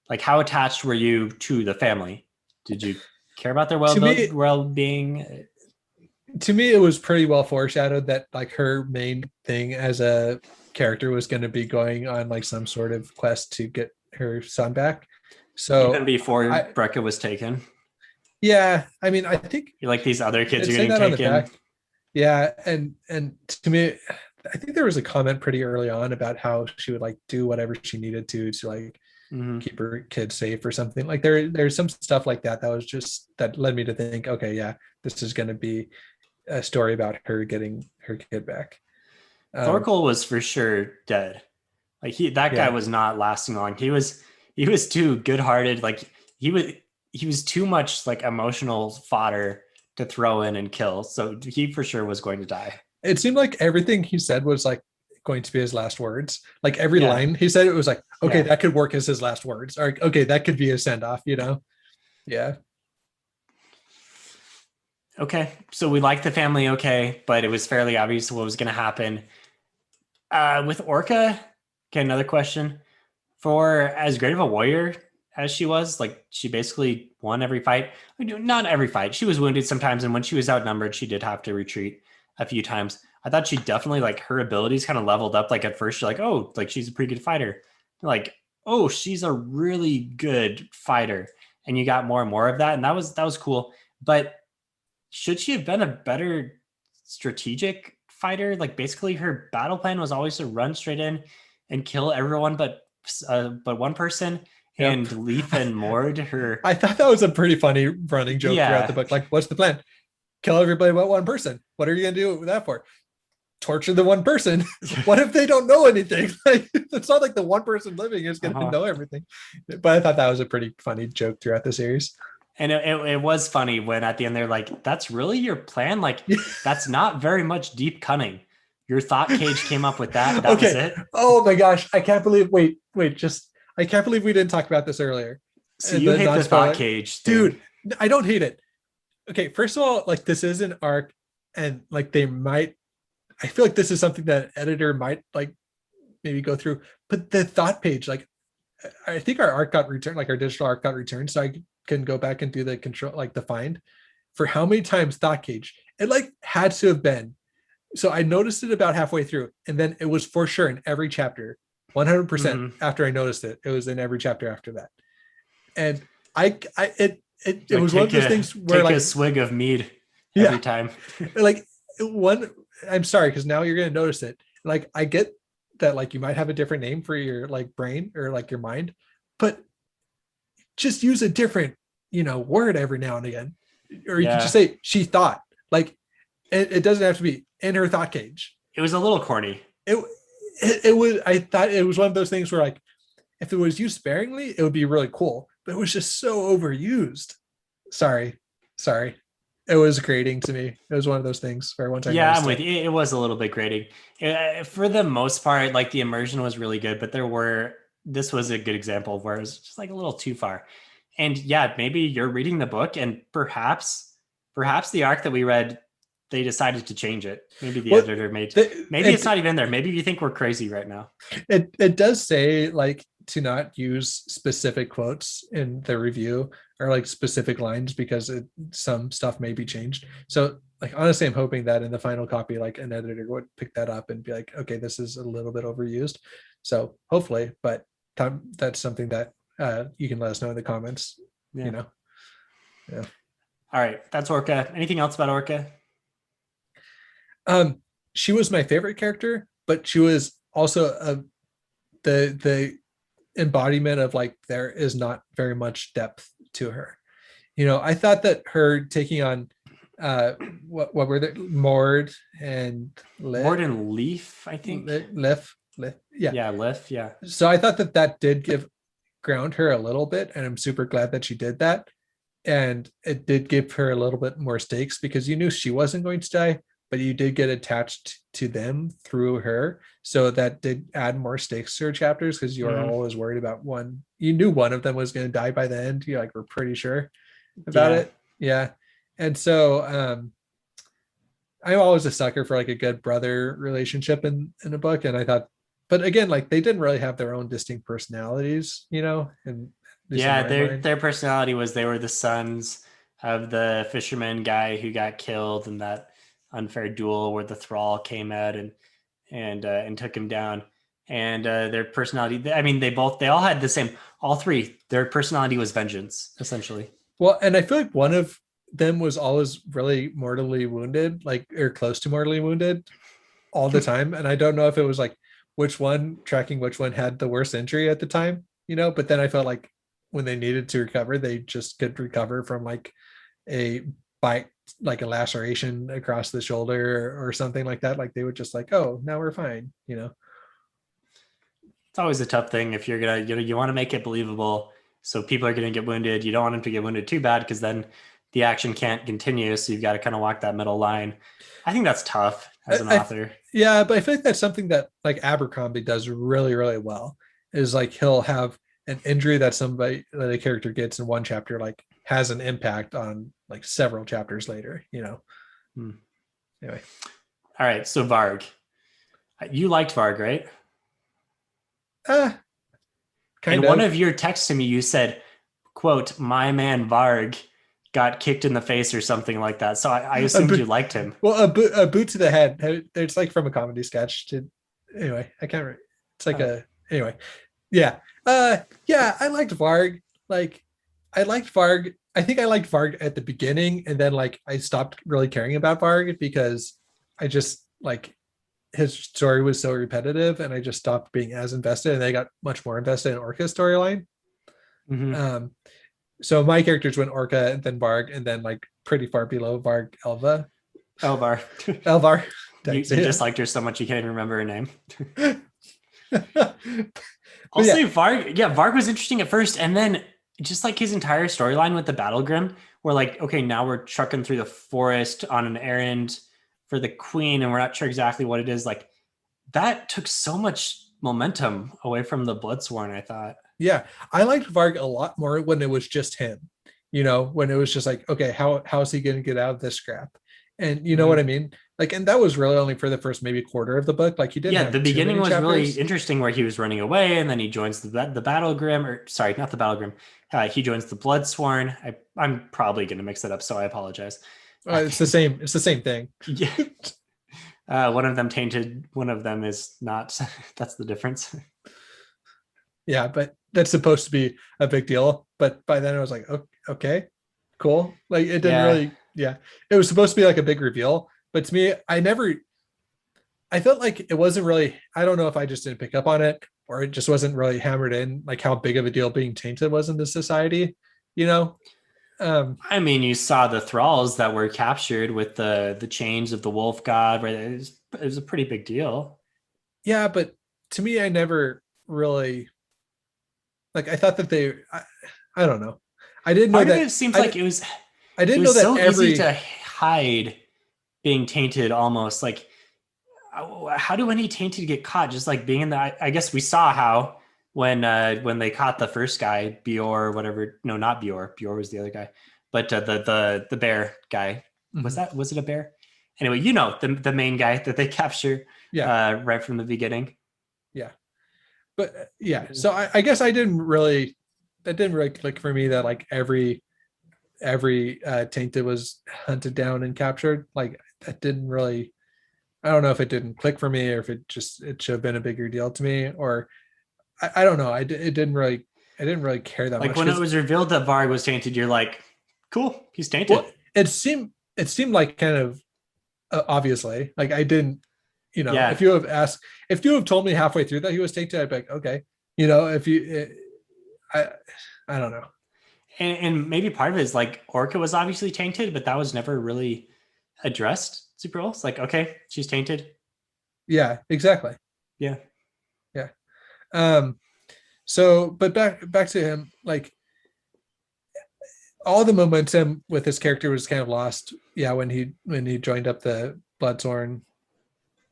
Speaker 1: like, how attached were you to the family? Did you care about their well-being?
Speaker 2: To me, it was pretty well foreshadowed that like her main thing as a character was going to be going on like some sort of quest to get her son back. So
Speaker 1: even before Brecca was taken.
Speaker 2: Yeah, I mean, I think
Speaker 1: you're like, these other kids are getting
Speaker 2: that
Speaker 1: taken.
Speaker 2: On the back. Yeah, and to me, I think there was a comment pretty early on about how she would like do whatever she needed to like keep her kids safe or something. Like there's some stuff like that was just that led me to think, okay, yeah, this is going to be a story about her getting her kid back.
Speaker 1: Thorkel was for sure dead. Like that guy was not lasting long. He was too good-hearted. Like he was too much like emotional fodder to throw in and kill. So he for sure was going to die.
Speaker 2: It seemed like everything he said was like going to be his last words. Like every line he said, it was like, okay, that could work as his last words. Or okay, that could be a send-off, you know? Yeah.
Speaker 1: Okay. So we liked the family, okay, but it was fairly obvious what was going to happen. With Orca, okay, another question. For as great of a warrior as she was, like she basically won every fight. Not every fight. She was wounded sometimes, and when she was outnumbered, she did have to retreat a few times. I thought she definitely, like, her abilities kind of leveled up. Like at first you're like, oh, like she's a pretty good fighter. Like, oh, she's a really good fighter. And you got more and more of that. And that was cool. But should she have been a better strategic fighter? Like basically her battle plan was always to run straight in and kill everyone but one person. And Leaf and Mord, her.
Speaker 2: I thought that was a pretty funny running joke throughout the book. Like, what's the plan? Kill everybody but one person. What are you gonna do that for? Torture the one person. What if they don't know anything? Like, it's not like the one person living is gonna know everything. But I thought that was a pretty funny joke throughout the series.
Speaker 1: And it was funny when at the end they're like, that's really your plan? Like, that's not very much deep cunning. Your thought cage came up with that. That was it.
Speaker 2: Oh my gosh. I can't believe, I can't believe we didn't talk about this earlier.
Speaker 1: So you hate the thought cage thing.
Speaker 2: Dude, I don't hate it. Okay, first of all, like this is an arc and like I feel like this is something that an editor might like maybe go through, but the thought page, like I think our art got returned, like our digital art got returned. So I can go back and do the control, like the find for how many times thought cage. It like had to have been. So I noticed it about halfway through, and then it was for sure in every chapter, 100% after I noticed it. It was in every chapter after that. And it was one of those things where like
Speaker 1: a swig of mead every time.
Speaker 2: Like I'm sorry, because now you're gonna notice it. Like I get that like you might have a different name for your like brain or like your mind, but just use a different, word every now and again. Or you can just say she thought. Like it doesn't have to be in her thought cage.
Speaker 1: It was a little corny.
Speaker 2: It was, I thought it was one of those things where like if it was used sparingly, it would be really cool. But it was just so overused. Sorry. It was grating to me. It was one of those things where once I
Speaker 1: I'm with you. It was a little bit grating. For the most part, like the immersion was really good, but this was a good example of where it was just like a little too far. And yeah, maybe you're reading the book and perhaps the arc that we read, they decided to change it. Maybe the editor maybe it's not even there. Maybe you think we're crazy right now.
Speaker 2: It does say like to not use specific quotes in the review or like specific lines because some stuff may be changed. So like honestly, I'm hoping that in the final copy, like an editor would pick that up and be like, okay, this is a little bit overused. So hopefully, but that's something that you can let us know in the comments. Yeah.
Speaker 1: All right, that's Orca. Anything else about Orca?
Speaker 2: She was my favorite character, but she was also the embodiment of like there is not very much depth to her. I thought that her taking on what were they, Mord and
Speaker 1: Leaf, I think.
Speaker 2: Lif.
Speaker 1: Yeah, Lif, yeah.
Speaker 2: So I thought that did ground her a little bit, and I'm super glad that she did that. And it did give her a little bit more stakes because you knew she wasn't going to die, but you did get attached to them through her. So that did add more stakes to her chapters because you were always worried about one. You knew one of them was going to die by the end. You like were pretty sure about it. Yeah. And so I'm always a sucker for like a good brother relationship in a book, and I thought, but again, like they didn't really have their own distinct personalities, and at least in
Speaker 1: Yeah,
Speaker 2: my mind.
Speaker 1: their personality was they were the sons of the fisherman guy who got killed in that unfair duel where the thrall came out and took him down. And their personality, I mean, they all had the same. All three, their personality was vengeance, essentially.
Speaker 2: Well, and I feel like one of them was always really mortally wounded, like or close to mortally wounded all the time. And I don't know if it was like tracking which one had the worst injury at the time, but then I felt like when they needed to recover, they just could recover from like a bite, like a laceration across the shoulder or something like that. Like they would just like, oh, now we're fine.
Speaker 1: It's always a tough thing if you're gonna, you want to make it believable. So people are gonna get wounded. You don't want them to get wounded too bad because then the action can't continue. So you've got to kind of walk that middle line. I think that's tough as an author.
Speaker 2: Yeah, but I feel like that's something that like Abercrombie does really, really well. Is like he'll have an injury that a character gets in one chapter, like has an impact on like several chapters later.
Speaker 1: Hmm.
Speaker 2: Anyway.
Speaker 1: All right. So Varg, you liked Varg, right?
Speaker 2: Uh,
Speaker 1: In
Speaker 2: kind
Speaker 1: one
Speaker 2: of.
Speaker 1: of your texts to me, you said, "quote My man Varg got kicked in the face" or something like that. So I assumed you liked him.
Speaker 2: Well, a boot to the head. It's like from a comedy sketch. Anyway, I can't. It's like
Speaker 1: Oh.
Speaker 2: anyway. Yeah. Yeah. I liked Varg. Like, I liked Varg. I think I liked Varg at the beginning, and then like I stopped really caring about Varg because I just like his story was so repetitive, and I just stopped being as invested, and I got much more invested in Orca's storyline.
Speaker 1: Mm-hmm.
Speaker 2: Um, so my characters went Orca and then Varg, and then like pretty far below Varg,
Speaker 1: Elvar.
Speaker 2: Elvar.
Speaker 1: You just liked her so much you can't even remember her name.
Speaker 2: But
Speaker 1: I'll
Speaker 2: yeah,
Speaker 1: say Varg. Yeah, Varg was interesting at first, and then just like his entire storyline with the Battle Grim, we're like, okay, now we're trucking through the forest on an errand for the queen, and we're not sure exactly what it is. Like that took so much momentum away from the Bloodsworn. I thought.
Speaker 2: yeah, I liked Varg a lot more when it was just him. When it was just like, okay, how's he going to get out of this scrap? And you know what I
Speaker 1: Mm-hmm.
Speaker 2: mean? Like, and that was really only for the first maybe quarter of the book. Like, he didn't
Speaker 1: Yeah, the
Speaker 2: have too
Speaker 1: beginning
Speaker 2: many
Speaker 1: was really
Speaker 2: chapters.
Speaker 1: interesting where he was running away and then he joins the Battle Grim, or sorry, not the Battle Grim. He joins the Bloodsworn. I'm probably going to mix it up, so I apologize. I
Speaker 2: It's the
Speaker 1: think,
Speaker 2: same. It's the same thing.
Speaker 1: yeah, one of them tainted, one of them is not. That's the difference.
Speaker 2: Yeah, but that's supposed to be a big deal. But by then I was like, okay, cool. Like it didn't
Speaker 1: Yeah,
Speaker 2: really, yeah. It was supposed to be like a big reveal, but to me, I felt like it wasn't really, I don't know if I just didn't pick up on it or it just wasn't really hammered in, like how big of a deal being tainted was in the society, you know? Um,
Speaker 1: I mean, you saw the thralls that were captured with the chains of the wolf god, right? It was a pretty big deal.
Speaker 2: yeah, but to me, I never really, like, I thought that I don't know. I didn't know
Speaker 1: Part of
Speaker 2: that,
Speaker 1: it seems like
Speaker 2: I
Speaker 1: it
Speaker 2: didn't know
Speaker 1: was
Speaker 2: that
Speaker 1: so easy
Speaker 2: every,
Speaker 1: to hide being tainted almost like how do any tainted get caught just like being in the I guess we saw how when they caught the first guy Bior whatever, no, not Bior was the other guy, but the bear guy,
Speaker 2: Mhm.
Speaker 1: was it a bear anyway, the main guy that they capture
Speaker 2: Yeah,
Speaker 1: right from the beginning.
Speaker 2: yeah. But yeah, so I guess that didn't really click for me that like every tainted was hunted down and captured. Like that didn't really, I don't know if it didn't click for me or if it should have been a bigger deal to me, or I don't know. It didn't really, I didn't really care that
Speaker 1: Like
Speaker 2: much
Speaker 1: when it
Speaker 2: because,
Speaker 1: was revealed that Varg was tainted, you're like, cool, he's tainted.
Speaker 2: well, it seemed like kind of obviously like I didn't,
Speaker 1: Yeah,
Speaker 2: if you have told me halfway through that he was tainted, I'd be like, okay, if you I I don't know.
Speaker 1: and maybe part of it is like Orca was obviously tainted, but that was never really addressed super well. It's like, okay, she's tainted.
Speaker 2: Yeah, exactly.
Speaker 1: Yeah.
Speaker 2: Yeah. Um, so but back to him, like all the momentum with his character was kind of lost. Yeah, when he joined up the Bloodthorn.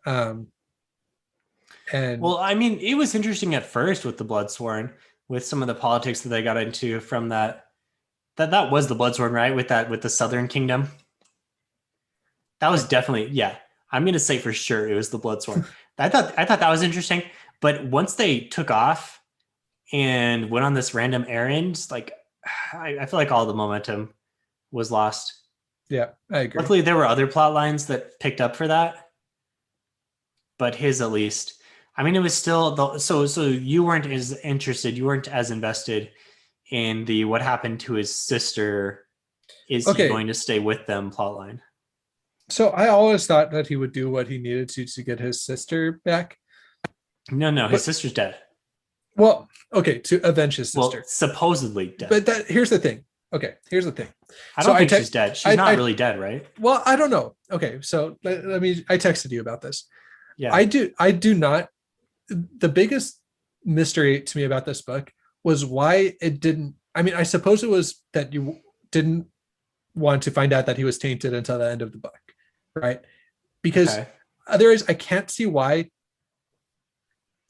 Speaker 2: Um, and
Speaker 1: Well, I mean, it was interesting at first with the Bloodsworn, with some of the politics that they got into from that. That was the Bloodsworn, right? With the Southern Kingdom. That was definitely, yeah. I'm gonna say for sure it was the blood swarm. I thought that was interesting, but once they took off and went on this random errand, like I feel like all the momentum was lost.
Speaker 2: Yeah, I agree.
Speaker 1: Luckily, there were other plot lines that picked up for that, but his at least. I mean, it was still so you weren't as interested, you weren't as invested in the what happened to his sister. Is he
Speaker 2: Okay,
Speaker 1: going to stay with them plotline?
Speaker 2: so I always thought that he would do what he needed to get his sister back.
Speaker 1: No, his
Speaker 2: But
Speaker 1: sister's dead.
Speaker 2: well, okay, to avenge his
Speaker 1: Well,
Speaker 2: sister.
Speaker 1: supposedly dead.
Speaker 2: But that here's the thing. Okay, here's the thing.
Speaker 1: I
Speaker 2: So
Speaker 1: don't think she's dead. She's not
Speaker 2: I
Speaker 1: really dead, right?
Speaker 2: well, I don't know. Okay, so let me. I texted you about this.
Speaker 1: Yeah.
Speaker 2: I do not. The biggest mystery to me about this book was why it didn't. I mean, I suppose it was that you didn't want to find out that he was tainted until the end of the book, right? Because
Speaker 1: Okay.
Speaker 2: otherwise, I can't see why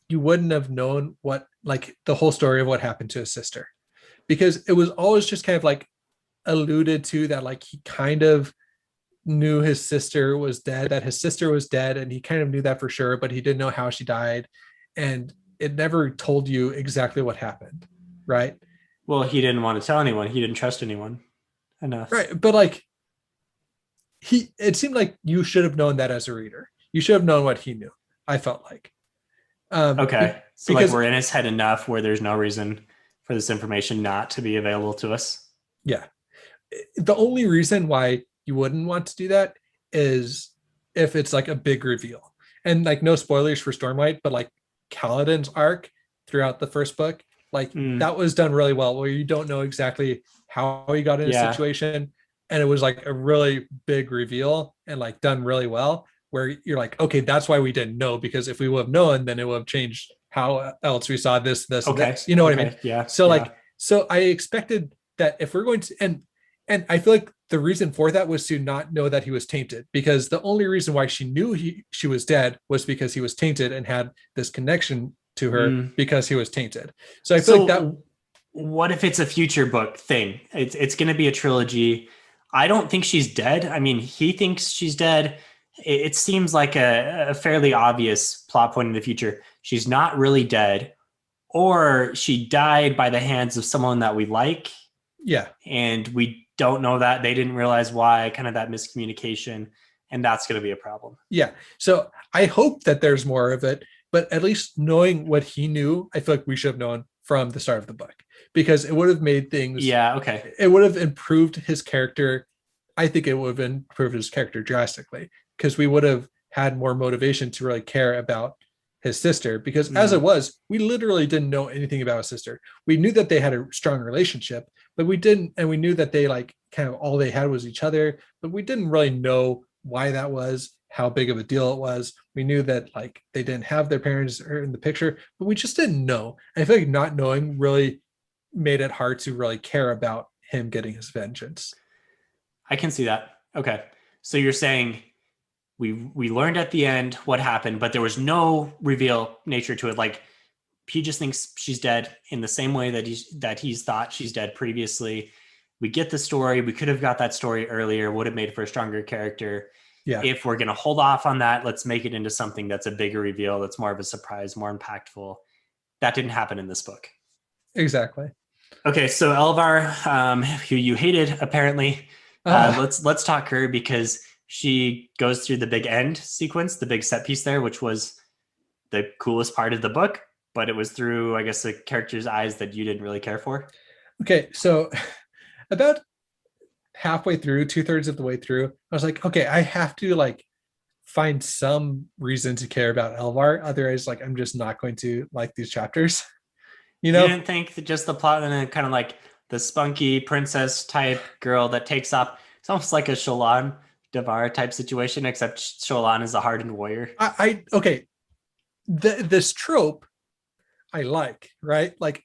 Speaker 2: you wouldn't have known what, like, the whole story of what happened to his sister, because it was always just kind of like alluded to that, like, he kind of knew his sister was dead, that his sister was dead, and he kind of knew that for sure, but he didn't know how she died, and it never told you exactly what happened, right?
Speaker 1: Well, he didn't want to tell anyone. He didn't trust anyone enough.
Speaker 2: Right, but like, he, it seemed like you should have known that as a reader. You should have known what he knew. I felt like,
Speaker 1: Okay. So like
Speaker 2: because
Speaker 1: we're in his head enough where there's no reason for this information not to be available to us.
Speaker 2: yeah, the only reason why you wouldn't want to do that is if it's like a big reveal. And like, no spoilers for Stormlight, but like Kaladin's arc throughout the first book, like
Speaker 1: Mm,
Speaker 2: that was done really well, where you don't know exactly how he got in a
Speaker 1: yeah.
Speaker 2: situation. And it was like a really big reveal and like done really well, where you're like, okay, that's why we didn't know, because if we would have known, then it would have changed how else we saw this, and
Speaker 1: Okay.
Speaker 2: this. You know what I mean?
Speaker 1: Okay. Yeah.
Speaker 2: So
Speaker 1: Yeah.
Speaker 2: like, so I expected that if we're going to, and I feel like the reason for that was to not know that he was tainted, because the only reason why she knew she was dead was because he was tainted and had this connection to her
Speaker 1: Mm.
Speaker 2: because he was tainted. So I feel like that.
Speaker 1: So what if it's a future book thing? It's going to be a trilogy. I don't think she's dead. I mean, he thinks she's dead. It seems like a fairly obvious plot point in the future. She's not really dead, or she died by the hands of someone that we like,
Speaker 2: Yeah,
Speaker 1: and we don't know that. They didn't realize why, kind of that miscommunication, and that's going to be a problem.
Speaker 2: yeah. So I hope that there's more of it, but at least knowing what he knew, I feel like we should have known from the start of the book, because it would have made things,
Speaker 1: Yeah, okay.
Speaker 2: it would have improved his character. I think it would have improved his character drastically, because we would have had more motivation to really care about his sister. Because as it
Speaker 1: Mm,
Speaker 2: was, we literally didn't know anything about his sister. We knew that they had a strong relationship, but we didn't, and we knew that they, like, kind of all they had was each other, but we didn't really know why that was, how big of a deal it was. We knew that, like, they didn't have their parents in the picture, but we just didn't know. I feel like not knowing really made it hard to really care about him getting his vengeance.
Speaker 1: I can see that. Okay. So you're saying we learned at the end what happened, but there was no reveal nature to it. Like he just thinks she's dead in the same way that he's thought she's dead previously. We get the story. We could have got that story earlier. Would have made for a stronger character.
Speaker 2: Yeah,
Speaker 1: If we're gonna hold off on that, let's make it into something that's a bigger reveal. That's more of a surprise, more impactful. That didn't happen in this book.
Speaker 2: exactly.
Speaker 1: Okay, so Elvar, who you hated apparently,
Speaker 2: Ah,
Speaker 1: let's talk her because she goes through the big end sequence, the big set piece there, which was the coolest part of the book, but it was through, I guess, the character's eyes that you didn't really care for.
Speaker 2: okay. So about halfway through, two-thirds of the way through, I was like, okay, I have to, like, find some reason to care about Elvar. Otherwise, like, I'm just not going to like these chapters. You
Speaker 1: You
Speaker 2: know?
Speaker 1: didn't think that just the plot and then kind of like the spunky princess type girl that takes off. It's almost like a Shallan Devar type situation, except Shallan is a hardened warrior.
Speaker 2: I okay. This trope I like, right? Like,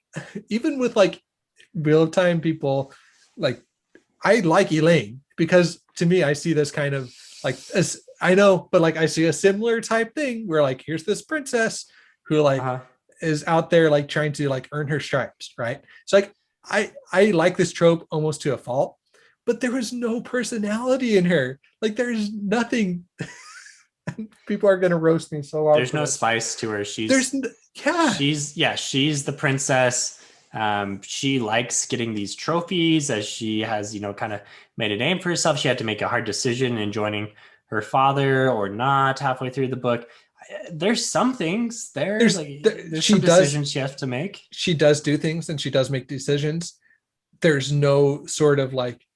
Speaker 2: even with, like, real time people, like, I like Elaine, because to me, I see this kind of, like, as I know, but like, I see a similar type thing where, like, here's this princess who, like,
Speaker 1: Uh-huh.
Speaker 2: is out there, like, trying to, like, earn her stripes, right? So like, I like this trope almost to a fault, but there was no personality in her. Like there's nothing. People are gonna roast me so hard.
Speaker 1: There's no spice to her.
Speaker 2: She's
Speaker 1: the princess. She likes getting these trophies, as she has, kind of made a name for herself. She had to make a hard decision in joining her father or not halfway through the book. There's some things there's some decisions she has to make.
Speaker 2: She does do things and she does make decisions. There's no sort of like,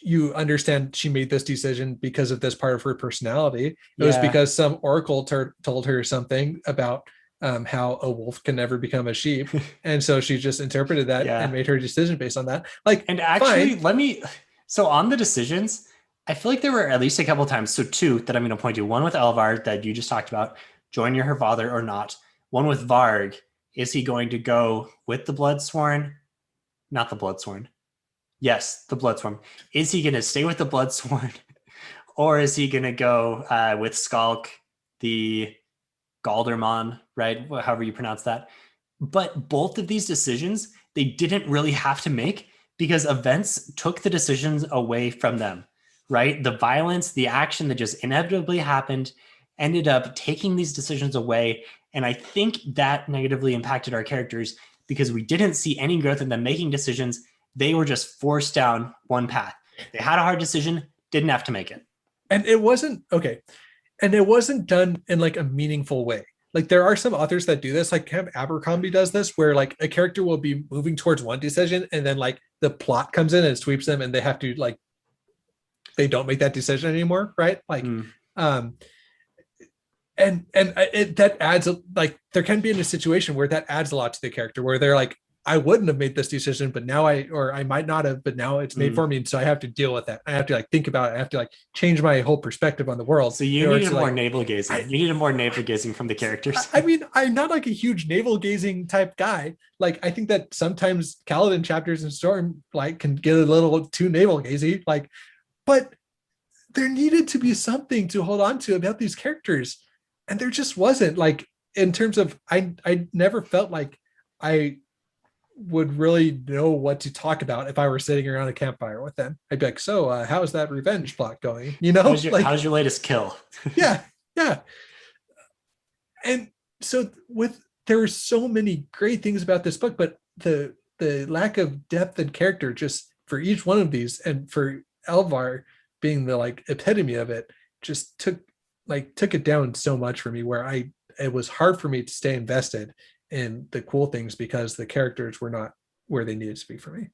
Speaker 2: you understand she made this decision because of this part of her personality. It was because some oracle told her something about how a wolf can never become a sheep. And so she just interpreted that and made her decision based on that. Like,
Speaker 1: and actually, so on the decisions, I feel like there were at least a couple times. So two that I'm going to point to. One with Elvar that you just talked about, join her father or not. One with Varg. Is he going to go with the Bloodsworn? Not the Bloodsworn. Yes, the Bloodsworn. Is he going to stay with the Bloodsworn? Or is he going to go with Skalk, the Galderman, right? However you pronounce that. But both of these decisions, they didn't really have to make because events took the decisions away from them, right? The violence, the action that just inevitably happened ended up taking these decisions away. And I think that negatively impacted our characters because we didn't see any growth in them making decisions. They were just forced down one path. They had a hard decision, didn't have to make it.
Speaker 2: And it wasn't okay. And it wasn't done in like a meaningful way. Like there are some authors that do this, like Abercrombie does this, where like a character will be moving towards one decision and then like the plot comes in and sweeps them and they have to like, they don't make that decision anymore. Right. Like, and that adds like, there can be in a situation where that adds a lot to the character where they're like, I wouldn't have made this decision, but now I might not have, but now it's made for me. And so I have to deal with that. I have to like think about it. I have to like change my whole perspective on the world.
Speaker 1: So you needed more navel gazing. You needed more navel gazing from the characters.
Speaker 2: I mean, I'm not like a huge navel gazing type guy. Like I think that sometimes Kaladin chapters in Storm like can get a little too navel gazy. Like, but there needed to be something to hold on to about these characters. And there just wasn't. Like in terms of I never felt like I would really know what to talk about if I were sitting around a campfire with them. I'd be like, so how's that revenge plot going? You know,
Speaker 1: how's your latest kill?
Speaker 2: yeah. And so there were so many great things about this book, but the lack of depth and character just for each one of these, and for Elvar being the like epitome of it, just took it down so much for me where it was hard for me to stay invested in the cool things because the characters were not where they needed to be for me.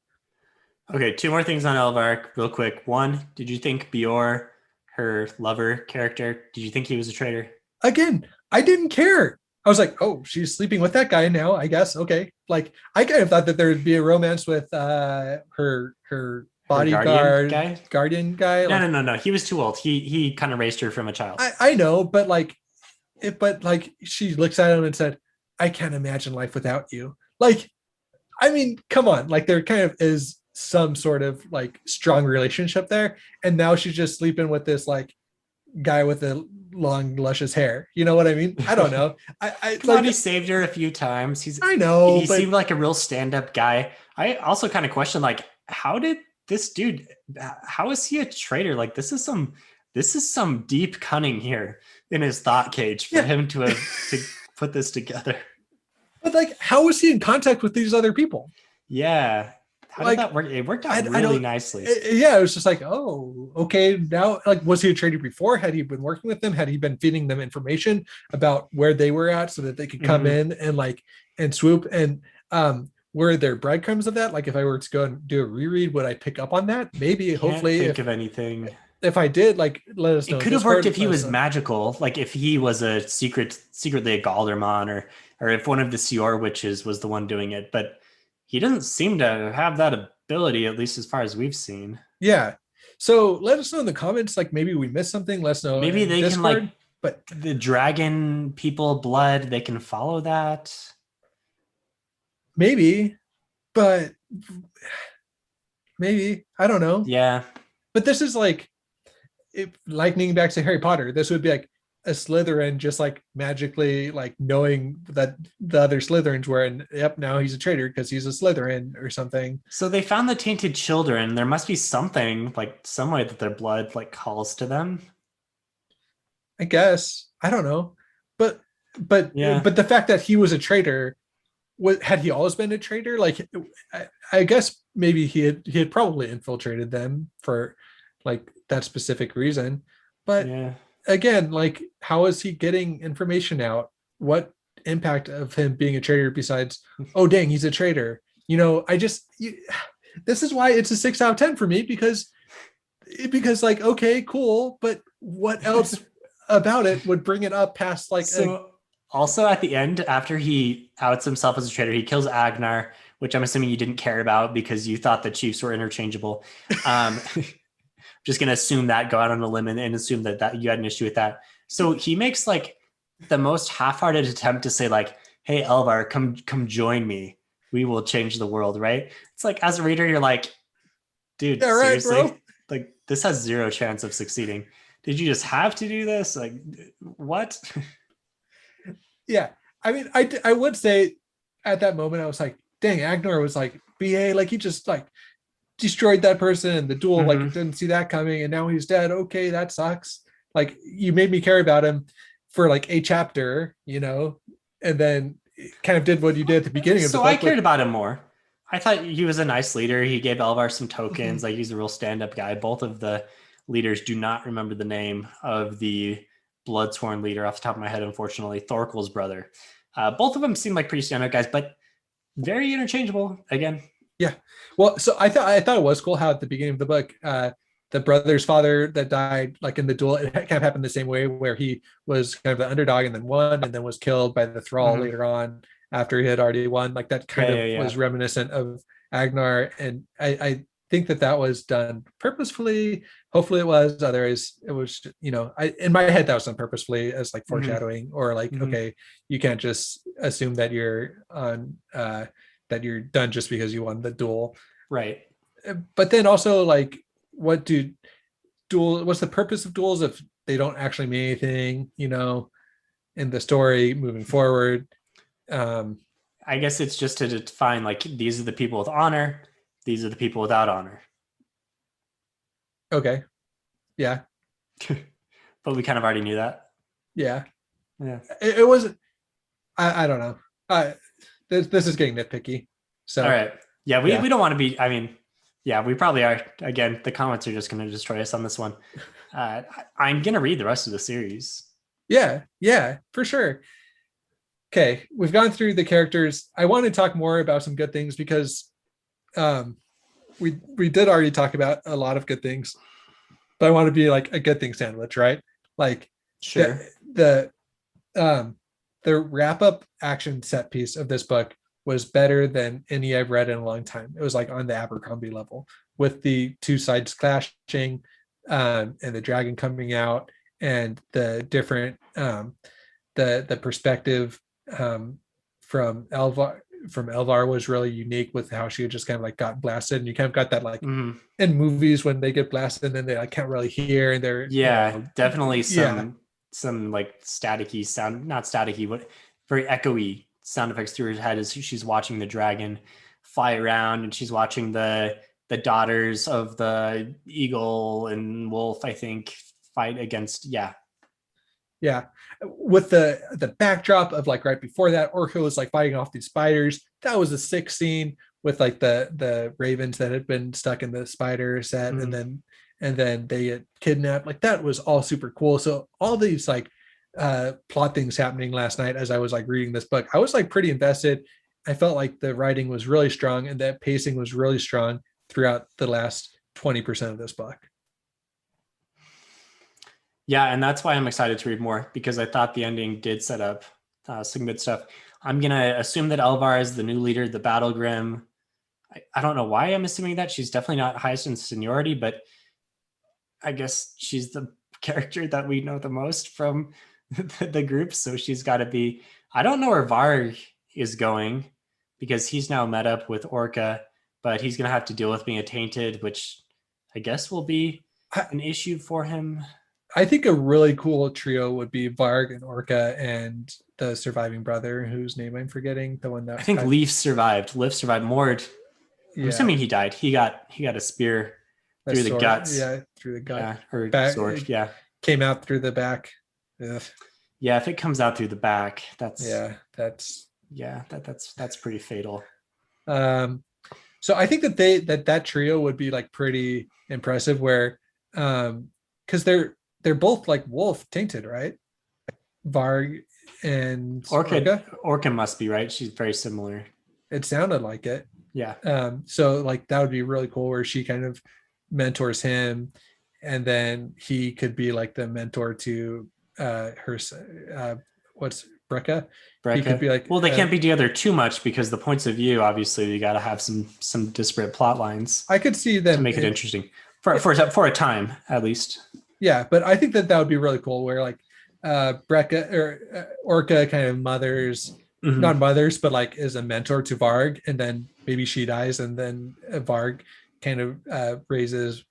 Speaker 1: Okay, two more things on Elvar real quick. One, did you think Bjor, her lover character, did you think he was a traitor? Again,
Speaker 2: I didn't care. I was like, oh, she's sleeping with that guy now, I guess. Okay. Like I kind of thought that there would be a romance with her bodyguard guardian guy.
Speaker 1: No. He was too old. He kind of raised her from a child.
Speaker 2: I know, but she looks at him and said, I can't imagine life without you. Like, I mean, come on. Like there kind of is some sort of like strong relationship there. And now she's just sleeping with this like guy with the long, luscious hair. You know what I mean? I don't know.
Speaker 1: He saved her a few times. He seemed like a real stand-up guy. I also kind of question like, how did this dude, how is he a traitor? Like this is some deep cunning here in his thought cage for him to have to put this together.
Speaker 2: But like, how was he in contact with these other people?
Speaker 1: Yeah. How did that work? It worked out really nicely.
Speaker 2: It was just like, oh, okay. Now, like, was he a traitor before? Had he been working with them? Had he been feeding them information about where they were at so that they could come in and swoop? And were there breadcrumbs of that? Like, if I were to go and do a reread, would I pick up on that? Maybe, hopefully.
Speaker 1: Think of anything.
Speaker 2: If I did, like, let us know.
Speaker 1: It could have worked if he was magical, like if he was a secretly a Galderman, or if one of the Sior witches was the one doing it. But he doesn't seem to have that ability, at least as far as we've seen.
Speaker 2: Yeah. So let us know in the comments. Like maybe we missed something. Let us know.
Speaker 1: Maybe they can but the dragon people blood. They can follow that.
Speaker 2: Maybe, but maybe I don't know.
Speaker 1: Yeah.
Speaker 2: But this is like. Likening back to Harry Potter, this would be like a Slytherin just like magically like knowing that the other Slytherins were, and yep, now he's a traitor because he's a Slytherin or something.
Speaker 1: So they found the tainted children. There must be something, like some way that their blood like calls to them.
Speaker 2: I guess I don't know, but
Speaker 1: Yeah.
Speaker 2: but the fact that he was a traitor, what had he always been a traitor? Like, I guess maybe he had probably infiltrated them for like that specific reason, but
Speaker 1: Yeah.
Speaker 2: again, like, how is he getting information out? What impact of him being a traitor besides, oh dang, he's a traitor? This is why it's a 6 out of 10 for me, because like, okay, cool, but what else about it would bring it up past like
Speaker 1: So also at the end, after he outs himself as a traitor, he kills Agnar, which I'm assuming you didn't care about because you thought the chiefs were interchangeable. Just gonna assume that, go out on a limb and assume that you had an issue with that. So he makes like the most half-hearted attempt to say like, "Hey Elvar, come join me. We will change the world." Right? It's like as a reader, you're like, "Dude,
Speaker 2: yeah, right,
Speaker 1: seriously?
Speaker 2: bro.
Speaker 1: Like this has zero chance of succeeding. Did you just have to do this? Like what?"
Speaker 2: Yeah, I mean, I would say at that moment I was like, dang, Agnar was like BA, like he just like destroyed that person in the duel, like
Speaker 1: Mm-hmm.
Speaker 2: didn't see that coming, and now he's dead. Okay, that sucks. Like you made me care about him for like a chapter, and then kind of did what you did at the beginning of the
Speaker 1: So I
Speaker 2: book
Speaker 1: cared
Speaker 2: with.
Speaker 1: about him more. I thought he was a nice leader. He gave Elvar some tokens.
Speaker 2: Mhm.
Speaker 1: Like he's a real stand-up guy. Both of the leaders do not remember the name of the Bloodsworn leader off the top of my head, unfortunately. Thorkel's brother. Both of them seem like pretty stand-up guys, but very interchangeable. Again,
Speaker 2: Yeah. Well, so I thought it was cool how at the beginning of the book, the brother's father that died like in the duel, it kind of happened the same way where he was kind of the underdog and then won and then was killed by the thrall
Speaker 1: mm-hmm.
Speaker 2: later on after he had already won. Like that
Speaker 1: Yeah,
Speaker 2: kind
Speaker 1: yeah,
Speaker 2: of
Speaker 1: yeah.
Speaker 2: was reminiscent of Agnar, and I think that was done purposefully. Hopefully it was. Otherwise, it was, in my head that was done purposefully as like
Speaker 1: Mm-hmm.
Speaker 2: foreshadowing, or like,
Speaker 1: Mm-hmm.
Speaker 2: okay, you can't just assume that you're done just because you won the duel.
Speaker 1: Right.
Speaker 2: But then also like, what do what's the purpose of duels if they don't actually mean anything, in the story moving forward? um
Speaker 1: I guess it's just to define like these are the people with honor, these are the people without honor.
Speaker 2: okay, yeah,
Speaker 1: But we kind of already knew that.
Speaker 2: yeah,
Speaker 1: Yeah.
Speaker 2: it wasn't. I don't know. This is getting nitpicky,
Speaker 1: All
Speaker 2: so
Speaker 1: right. Yeah, we
Speaker 2: yeah,
Speaker 1: don't want to be. I mean, yeah, we probably are. Again, the comments are just going to destroy us on this one. I'm going to read the rest of the series.
Speaker 2: yeah, for sure. Okay, we've gone through the characters. I want to talk more about some good things because um we did already talk about a lot of good things, but I want to be like a good thing sandwich, right? Like
Speaker 1: Sure.
Speaker 2: the the um the wrap up action set piece of this book was better than any I've read in a long time. It was like on the Abercrombie level with the two sides clashing, and the dragon coming out, and the different the perspective um, from Elvar was really unique with how she just kind of like got blasted, and you kind of got that like
Speaker 1: Mm-hmm.
Speaker 2: in movies when they get blasted and then they like can't really hear and they're
Speaker 1: Yeah, definitely
Speaker 2: yeah,
Speaker 1: some like staticky sound, not staticky, but very echoey sound effects through her head as she's watching the dragon fly around, and she's watching the daughters of the eagle and wolf, I think, fight against. Yeah.
Speaker 2: yeah, with the backdrop of like right before that Orko was like fighting off these spiders. That was a sick scene with like the ravens that had been stuck in the spider set, and
Speaker 1: Mm-hmm.
Speaker 2: then they get kidnapped. Like that was all super cool. So all these like plot things happening last night as I was like reading this book, I was like pretty invested. I felt like the writing was really strong and that pacing was really strong throughout the last 20% of this book.
Speaker 1: Yeah, and that's why I'm excited to read more, because I thought the ending did set up some good stuff. I'm gonna assume that Elvar is the new leader, the Battle Grim. I don't know why I'm assuming that. She's definitely not highest in seniority, but I guess she's the character that we know the most from the group. So she's got to be. I don't know where Var is going because he's now met up with Orca, but he's going to have to deal with being tainted, which I guess will be
Speaker 2: I,
Speaker 1: an issue for him.
Speaker 2: I think a really cool trio would be Varg and Orca and the surviving brother, whose name I'm forgetting. The one
Speaker 1: I
Speaker 2: that
Speaker 1: think
Speaker 2: got,
Speaker 1: Leaf survived. Liv survived. Mord, I'm
Speaker 2: yeah,
Speaker 1: assuming he died. He got a spear
Speaker 2: a
Speaker 1: through the
Speaker 2: sword,
Speaker 1: guts.
Speaker 2: yeah, through the gut.
Speaker 1: Yeah, or
Speaker 2: Back,
Speaker 1: sword.
Speaker 2: it
Speaker 1: Yeah,
Speaker 2: came out through the back. Ugh.
Speaker 1: yeah. If it comes out through the back, that's
Speaker 2: Yeah, that's
Speaker 1: yeah, that's pretty fatal.
Speaker 2: um so I think that that trio would be like pretty impressive where because they're both like wolf tainted, right? Varg and
Speaker 1: Orchid
Speaker 2: Orca.
Speaker 1: Orca must be right. She's very similar.
Speaker 2: It sounded like it.
Speaker 1: Yeah.
Speaker 2: So like that would be really cool where she kind of mentors him, and then he could be like the mentor to her. What's Brecca? He could
Speaker 1: Brecca.
Speaker 2: be like,
Speaker 1: Well, they can't be together too much because the points of view, obviously, you got to have some disparate plot lines
Speaker 2: I could see
Speaker 1: to
Speaker 2: them.
Speaker 1: make it interesting for a time at least.
Speaker 2: Yeah, but I think that that would be really cool where like Brecca or Orca kind of mothers, not
Speaker 1: Mm-hmm.
Speaker 2: mothers, but like is a mentor to Varg, and then maybe she dies, and then Varg kind of raises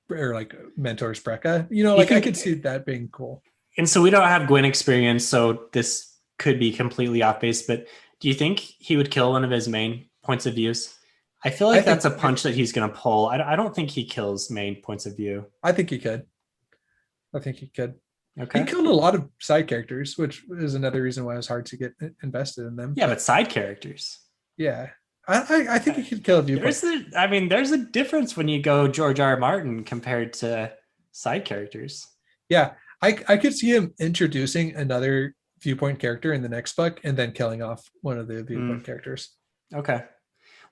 Speaker 2: or like mentors Brecca. You know,
Speaker 1: You
Speaker 2: like I
Speaker 1: can,
Speaker 2: could see that being cool.
Speaker 1: and so we don't have Gwyn experience, so this could be completely off base. But do you think he would kill one of his main points of views? I feel
Speaker 2: I
Speaker 1: like that's
Speaker 2: think
Speaker 1: a punch that he's going to pull. I don't think he kills main points of view.
Speaker 2: I think he could. I think he could. He
Speaker 1: Okay.
Speaker 2: killed a lot of side characters, which is another reason why it was hard to get invested in them.
Speaker 1: Yeah, but side characters.
Speaker 2: Yeah, I think he could kill a viewpoint.
Speaker 1: There's a difference when you go George R. R. Martin compared to side characters.
Speaker 2: Yeah, I could see him introducing another viewpoint character in the next book and then killing off one of the viewpoint characters.
Speaker 1: Okay.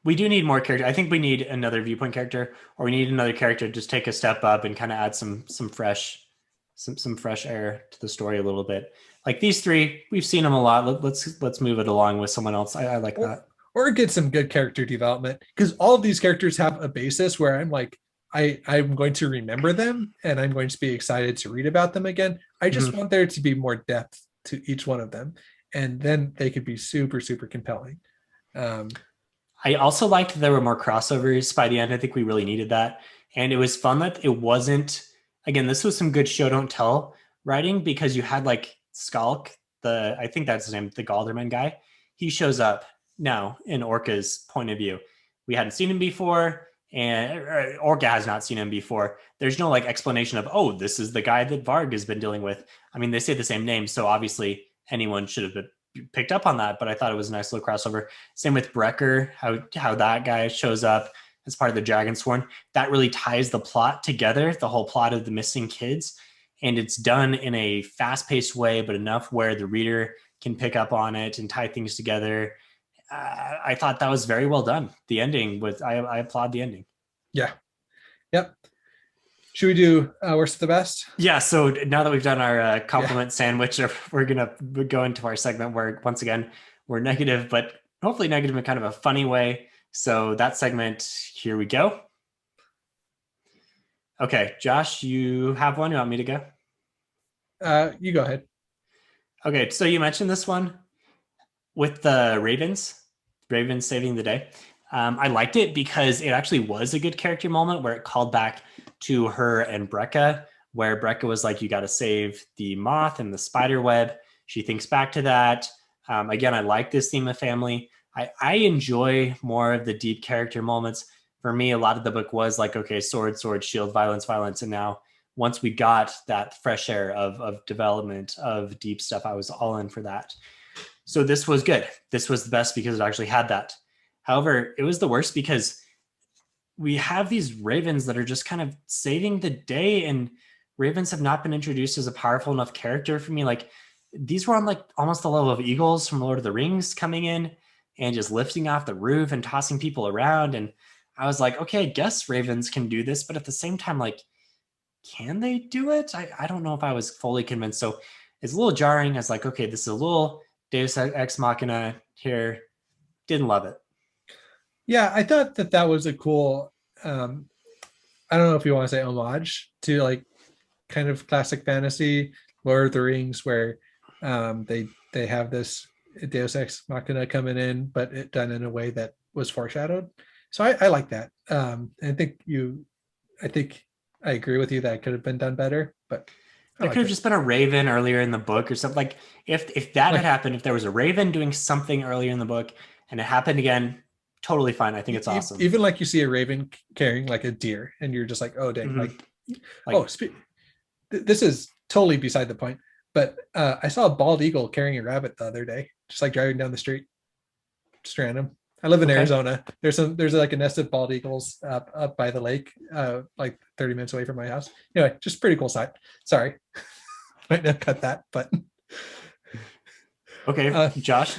Speaker 1: We do need more character. I think we need another viewpoint character, or we need another character to just take a step up and kind of add some fresh air to the story a little bit. Like these three, we've seen them a lot. Let's move it along with someone else. I like that.
Speaker 2: Or get some good character development because all of these characters have a basis where I'm like, I'm going to remember them and I'm going to be excited to read about them again. I just want there to be more depth to each one of them, and then they could be super, super compelling.
Speaker 1: I also liked that there were more crossovers by the end. I think we really needed that. And it was fun that it wasn't, again, this was some good show don't tell writing because you had like Skalk, I think that's his name, the Galderman guy. He shows up now in Orca's point of view. We hadn't seen him before, and Orca has not seen him before. There's no like explanation of, oh, this is the guy that Varg has been dealing with. I mean, they say the same name, so obviously anyone should have been picked up on that, but I thought it was a nice little crossover. Same with Brecker, how that guy shows up as part of the Dragon Sworn. That really ties the plot together, the whole plot of the missing kids. And it's done in a fast-paced way, but enough where the reader can pick up on it and tie things together. I thought that was very well done. The ending was, I applaud the ending.
Speaker 2: Yeah. Yep. Should we do worst of the best?
Speaker 1: Yeah. So now that we've done our compliment sandwich, we're going to go into our segment where, once again, we're negative, but hopefully negative in kind of a funny way. So that segment, here we go. Okay, Josh, you have one? You want me to
Speaker 2: go? You go ahead.
Speaker 1: Okay, so you mentioned this one with the Ravens saving the day. I liked it because it actually was a good character moment where it called back to her and Brecca, where Brecca was like, you got to save the moth and the spider web. She thinks back to that. Again, I like this theme of family. I enjoy more of the deep character moments. For me, a lot of the book was like, okay, sword, shield, violence. And now once we got that fresh air of development of deep stuff, I was all in for that. So this was good. This was the best because it actually had that. However, it was the worst because we have these ravens that are just kind of saving the day, and ravens have not been introduced as a powerful enough character for me. Like these were on like almost the level of eagles from Lord of the Rings coming in and just lifting off the roof and tossing people around. And I was like, okay, I guess ravens can do this, but at the same time, like, can they do it? I don't know if I was fully convinced. So it's a little jarring. I was like, okay, this is a little Deus Ex Machina here. Didn't love it.
Speaker 2: Yeah, I thought that was a cool, I don't know if you want to say homage to like kind of classic fantasy, Lord of the Rings, where they have this Deus Ex Machina coming in, but it done in a way that was foreshadowed. So I like that. I think I agree with you that it could have been done better, but I
Speaker 1: There
Speaker 2: like
Speaker 1: could have
Speaker 2: it.
Speaker 1: just been a raven earlier in the book or something. Like if that had
Speaker 2: Like
Speaker 1: happened, if there was a raven doing something earlier in the book and it happened again, totally fine. I think it's awesome.
Speaker 2: even like you see a raven carrying like a deer, and you're just like, oh dang,
Speaker 1: Hmm.
Speaker 2: like oh,
Speaker 1: Like,
Speaker 2: this is totally beside the point. But I saw a bald eagle carrying a rabbit the other day, just like driving down the street, just random. I live in
Speaker 1: okay.
Speaker 2: Arizona. There's like a nest of bald eagles up by the lake, like 30 minutes away from my house. Anyway, just pretty cool sight. Sorry, might not cut that, but
Speaker 1: Okay,
Speaker 2: uh,
Speaker 1: Josh,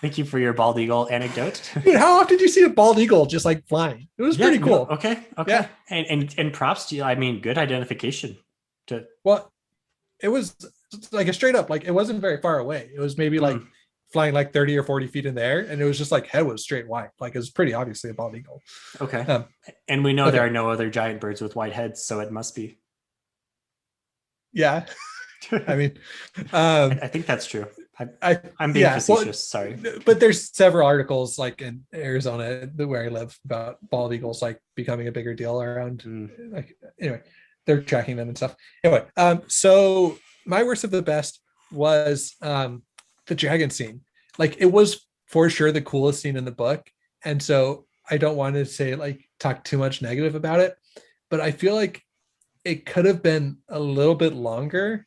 Speaker 1: thank you for your bald eagle anecdote.
Speaker 2: dude, how often do you see a bald eagle just like flying? It was
Speaker 1: Yeah,
Speaker 2: pretty
Speaker 1: no,
Speaker 2: cool.
Speaker 1: okay,
Speaker 2: Yeah.
Speaker 1: okay. And props to you. I mean, good identification to
Speaker 2: Well, it was like a straight up, like it wasn't very far away. It was maybe like
Speaker 1: mm,
Speaker 2: flying like 30 or 40 feet in the air, and it was just like head was straight wide. Like it was pretty obviously a bald eagle.
Speaker 1: okay.
Speaker 2: Um,
Speaker 1: And we know there
Speaker 2: okay.
Speaker 1: are no other giant birds with white heads, so it must be.
Speaker 2: Yeah. I mean,
Speaker 1: I think that's true.
Speaker 2: I
Speaker 1: I'm being
Speaker 2: yeah, well,
Speaker 1: facetious. Sorry.
Speaker 2: but there's several articles like in Arizona where I live about bald eagles like becoming a bigger deal around.
Speaker 1: Mm.
Speaker 2: Like anyway, they're tracking them and stuff. Anyway, so my worst of the best was the dragon scene. Like it was for sure the coolest scene in the book, and so I don't want to say like talk too much negative about it, but I feel like it could have been a little bit longer,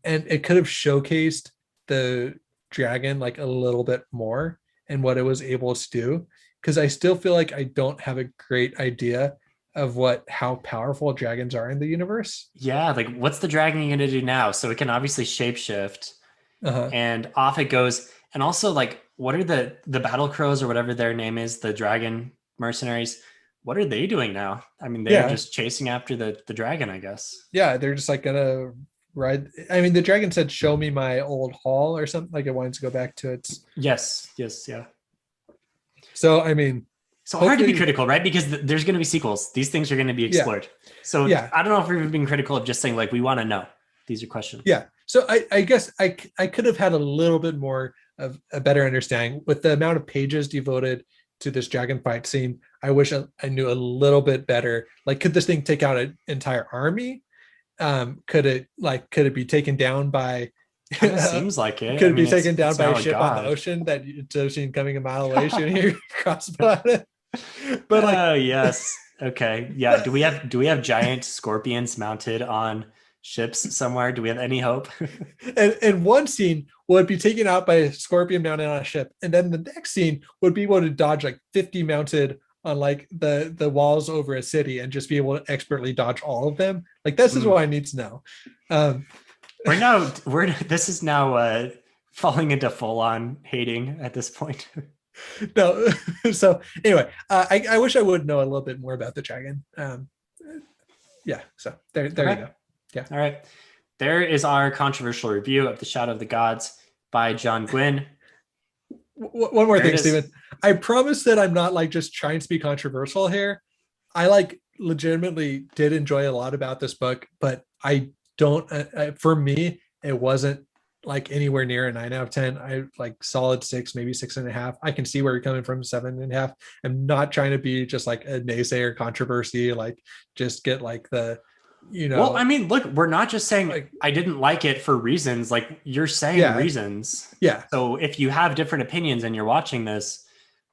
Speaker 2: and it could have showcased the dragon like a little bit more and what it was able to do, because I still feel like I don't have a great idea of what how powerful dragons are in the universe.
Speaker 1: Yeah, like what's the dragon gonna do now? So it can obviously shapeshift,
Speaker 2: Uh-huh.
Speaker 1: and off it goes. And also, like, what are the battle crows or whatever their name is, the dragon mercenaries? What are they doing now? I mean, they're
Speaker 2: Yeah,
Speaker 1: just chasing after the dragon, I guess.
Speaker 2: yeah, they're just like gonna ride. I mean, the dragon said, "Show me my old hall" or something, like it wanted to go back to its.
Speaker 1: Yes, yes, yeah.
Speaker 2: So I mean,
Speaker 1: So hard to be
Speaker 2: hopefully,
Speaker 1: critical, right? Because there's going to be sequels. These things are going to be
Speaker 2: yeah,
Speaker 1: explored. So
Speaker 2: yeah,
Speaker 1: I don't know if we've been critical of just saying like we want to know. These are questions.
Speaker 2: yeah. So I guess I could have had a little bit more of a better understanding with the amount of pages devoted to this dragon fight scene. I wish I knew a little bit better. Like, could this thing take out an entire army? Could it be taken down by
Speaker 1: Kind of
Speaker 2: could
Speaker 1: seems like it. I
Speaker 2: it be
Speaker 1: mean,
Speaker 2: taken down
Speaker 1: it's
Speaker 2: by a
Speaker 1: now a
Speaker 2: ship on the
Speaker 1: god.
Speaker 2: ocean that it's seen coming a mile away shooting your crossbow at it? But like
Speaker 1: Oh yes. Okay. Yeah. Do we have giant scorpions mounted on ships somewhere? Do we have any hope?
Speaker 2: and one scene would be taken out by a scorpion mounted on a ship, and then the next scene would be able to dodge like 50 mounted on like the walls over a city and just be able to expertly dodge all of them. Like this is
Speaker 1: Mm.
Speaker 2: what I need to know. um
Speaker 1: We're this is now falling into full on hating at this point.
Speaker 2: no. So anyway, I wish I would know a little bit more about the dragon. Yeah, so there you
Speaker 1: Okay.
Speaker 2: go. Yeah.
Speaker 1: All right. There is our controversial review of The Shadow of the Gods by John Gwynne.
Speaker 2: One more
Speaker 1: There it
Speaker 2: thing,
Speaker 1: is.
Speaker 2: Stephen. I promise that I'm not like just trying to be controversial here. I like legitimately did enjoy a lot about this book, but I don't. For me, it wasn't like anywhere near a 9 out of 10. I like solid six, maybe 6.5. I can see where you're coming from, 7.5. I'm not trying to be just like a naysayer controversy, like just get like the,
Speaker 1: Well, I mean, look, we're not just saying
Speaker 2: like
Speaker 1: I didn't like it for reasons. Like you're saying
Speaker 2: yeah,
Speaker 1: reasons.
Speaker 2: yeah,
Speaker 1: So if you have different opinions and you're watching this,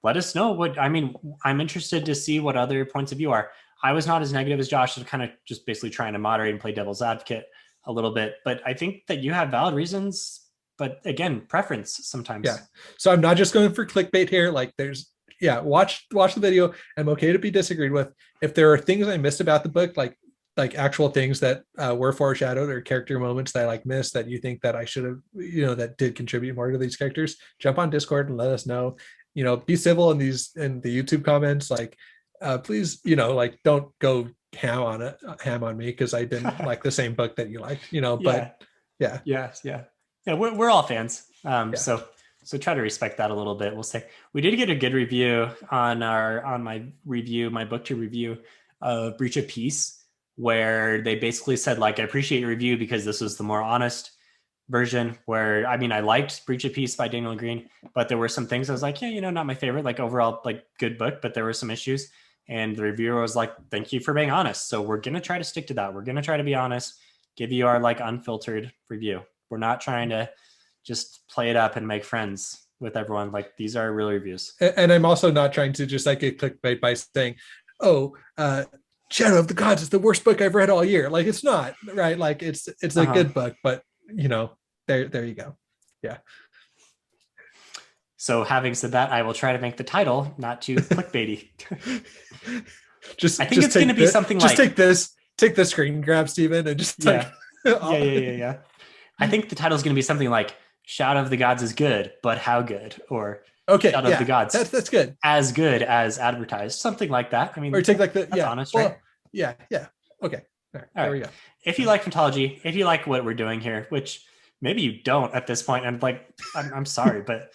Speaker 1: let us know what I mean. I'm interested to see what other points of view are. I was not as negative as Josh, was kind of just basically trying to moderate and play devil's advocate a little bit. But I think that you have valid reasons. But again, preference
Speaker 2: yeah.
Speaker 1: sometimes.
Speaker 2: So I'm not just going for clickbait here. Like there's yeah, watch the video. I'm okay to be disagreed with. If there are things I missed about the book, like actual things that were foreshadowed or character moments that I like missed that you think that I should have, that did contribute more to these characters, jump on Discord and let us know. Be civil in the YouTube comments. Like, please, like don't go ham on me because I didn't like the same book that you liked. But
Speaker 1: Yeah.
Speaker 2: yeah,
Speaker 1: Yeah. Yeah. Yeah. We're all fans.
Speaker 2: yeah.
Speaker 1: So try to respect that a little bit. We'll say we did get a good review on my book to review of Breach of Peace, where they basically said like I appreciate your review because this was the more honest version. Where I mean I liked Breach of Peace by Daniel Green, but there were some things I was like, yeah, not my favorite. Like overall, like good book, but there were some issues. And the reviewer was like, thank you for being honest. So we're going to try to stick to that. We're going to try to be honest, give you our like unfiltered review. We're not trying to just play it up and make friends with everyone. Like, these are real reviews.
Speaker 2: And I'm also not trying to just like get clickbait by saying, oh, Shadow of the Gods is the worst book I've read all year. Like, it's not, right? Like, it's a good book, but you know, there you go. Yeah.
Speaker 1: So having said that, I will try to make the title not too clickbaity. I think it's going to be something like,
Speaker 2: take the screen grab, Steven, and just
Speaker 1: yeah. I think the title is going to be something like Shadow of the Gods is good, but how good? Or Shadow of the Gods.
Speaker 2: That's good.
Speaker 1: As good as advertised. Something like that. I mean,
Speaker 2: or take like the,
Speaker 1: that's honest, right?
Speaker 2: Yeah. Okay. All right. There we go.
Speaker 1: If you like Phantology, if you like what we're doing here, which maybe you don't at this point, I'm sorry, but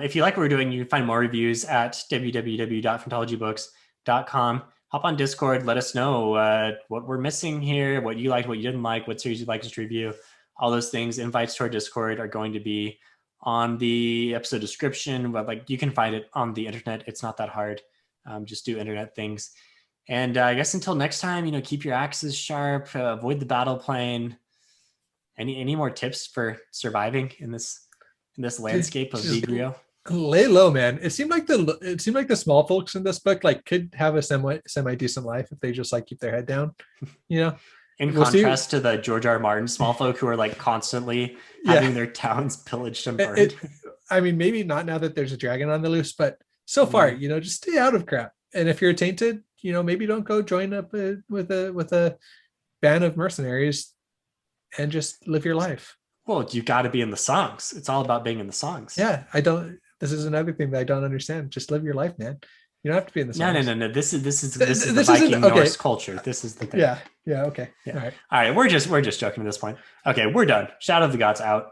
Speaker 1: if you like what we're doing, you can find more reviews at www.phantologybooks.com. Hop on Discord. Let us know what we're missing here, what you liked, what you didn't like, what series you'd like us to review. All those things. Invites to our Discord are going to be on the episode description, but like you can find it on the internet. It's not that hard. Just do internet things. And I guess until next time, keep your axes sharp, avoid the battle plane. Any more tips for surviving in this landscape of Vigrio?
Speaker 2: Lay low, man. It seemed like the small folks in this book like could have a semi decent life if they just like keep their head down,
Speaker 1: In contrast to the George R. Martin small folk who are like constantly having their towns pillaged and burned.
Speaker 2: I mean, maybe not now that there's a dragon on the loose, but so far, just stay out of crap. And if you're tainted, maybe don't go join up with a band of mercenaries and just live your life.
Speaker 1: Well, you got to be in the songs. It's all about being in the songs.
Speaker 2: Yeah, this is another thing that I don't understand. Just live your life, man. You don't have to be in the songs.
Speaker 1: No. This is the Viking Norse culture. This is the thing.
Speaker 2: Yeah. Okay. Yeah.
Speaker 1: All right. We're just joking at this point. Okay, we're done. Shadow of the Gods out.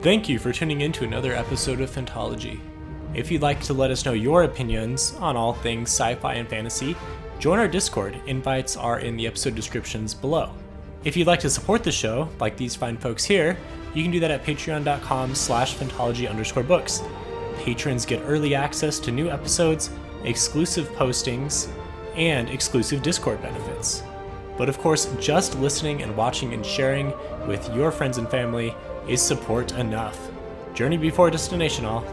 Speaker 1: Thank you for tuning in to another episode of Phantology. If you'd like to let us know your opinions on all things sci-fi and fantasy, join our Discord. Invites are in the episode descriptions below. If you'd like to support the show, like these fine folks here, you can do that at patreon.com/phantology_books. Patrons get early access to new episodes, exclusive postings, and exclusive Discord benefits. But of course, just listening and watching and sharing with your friends and family is support enough. Journey before destination all.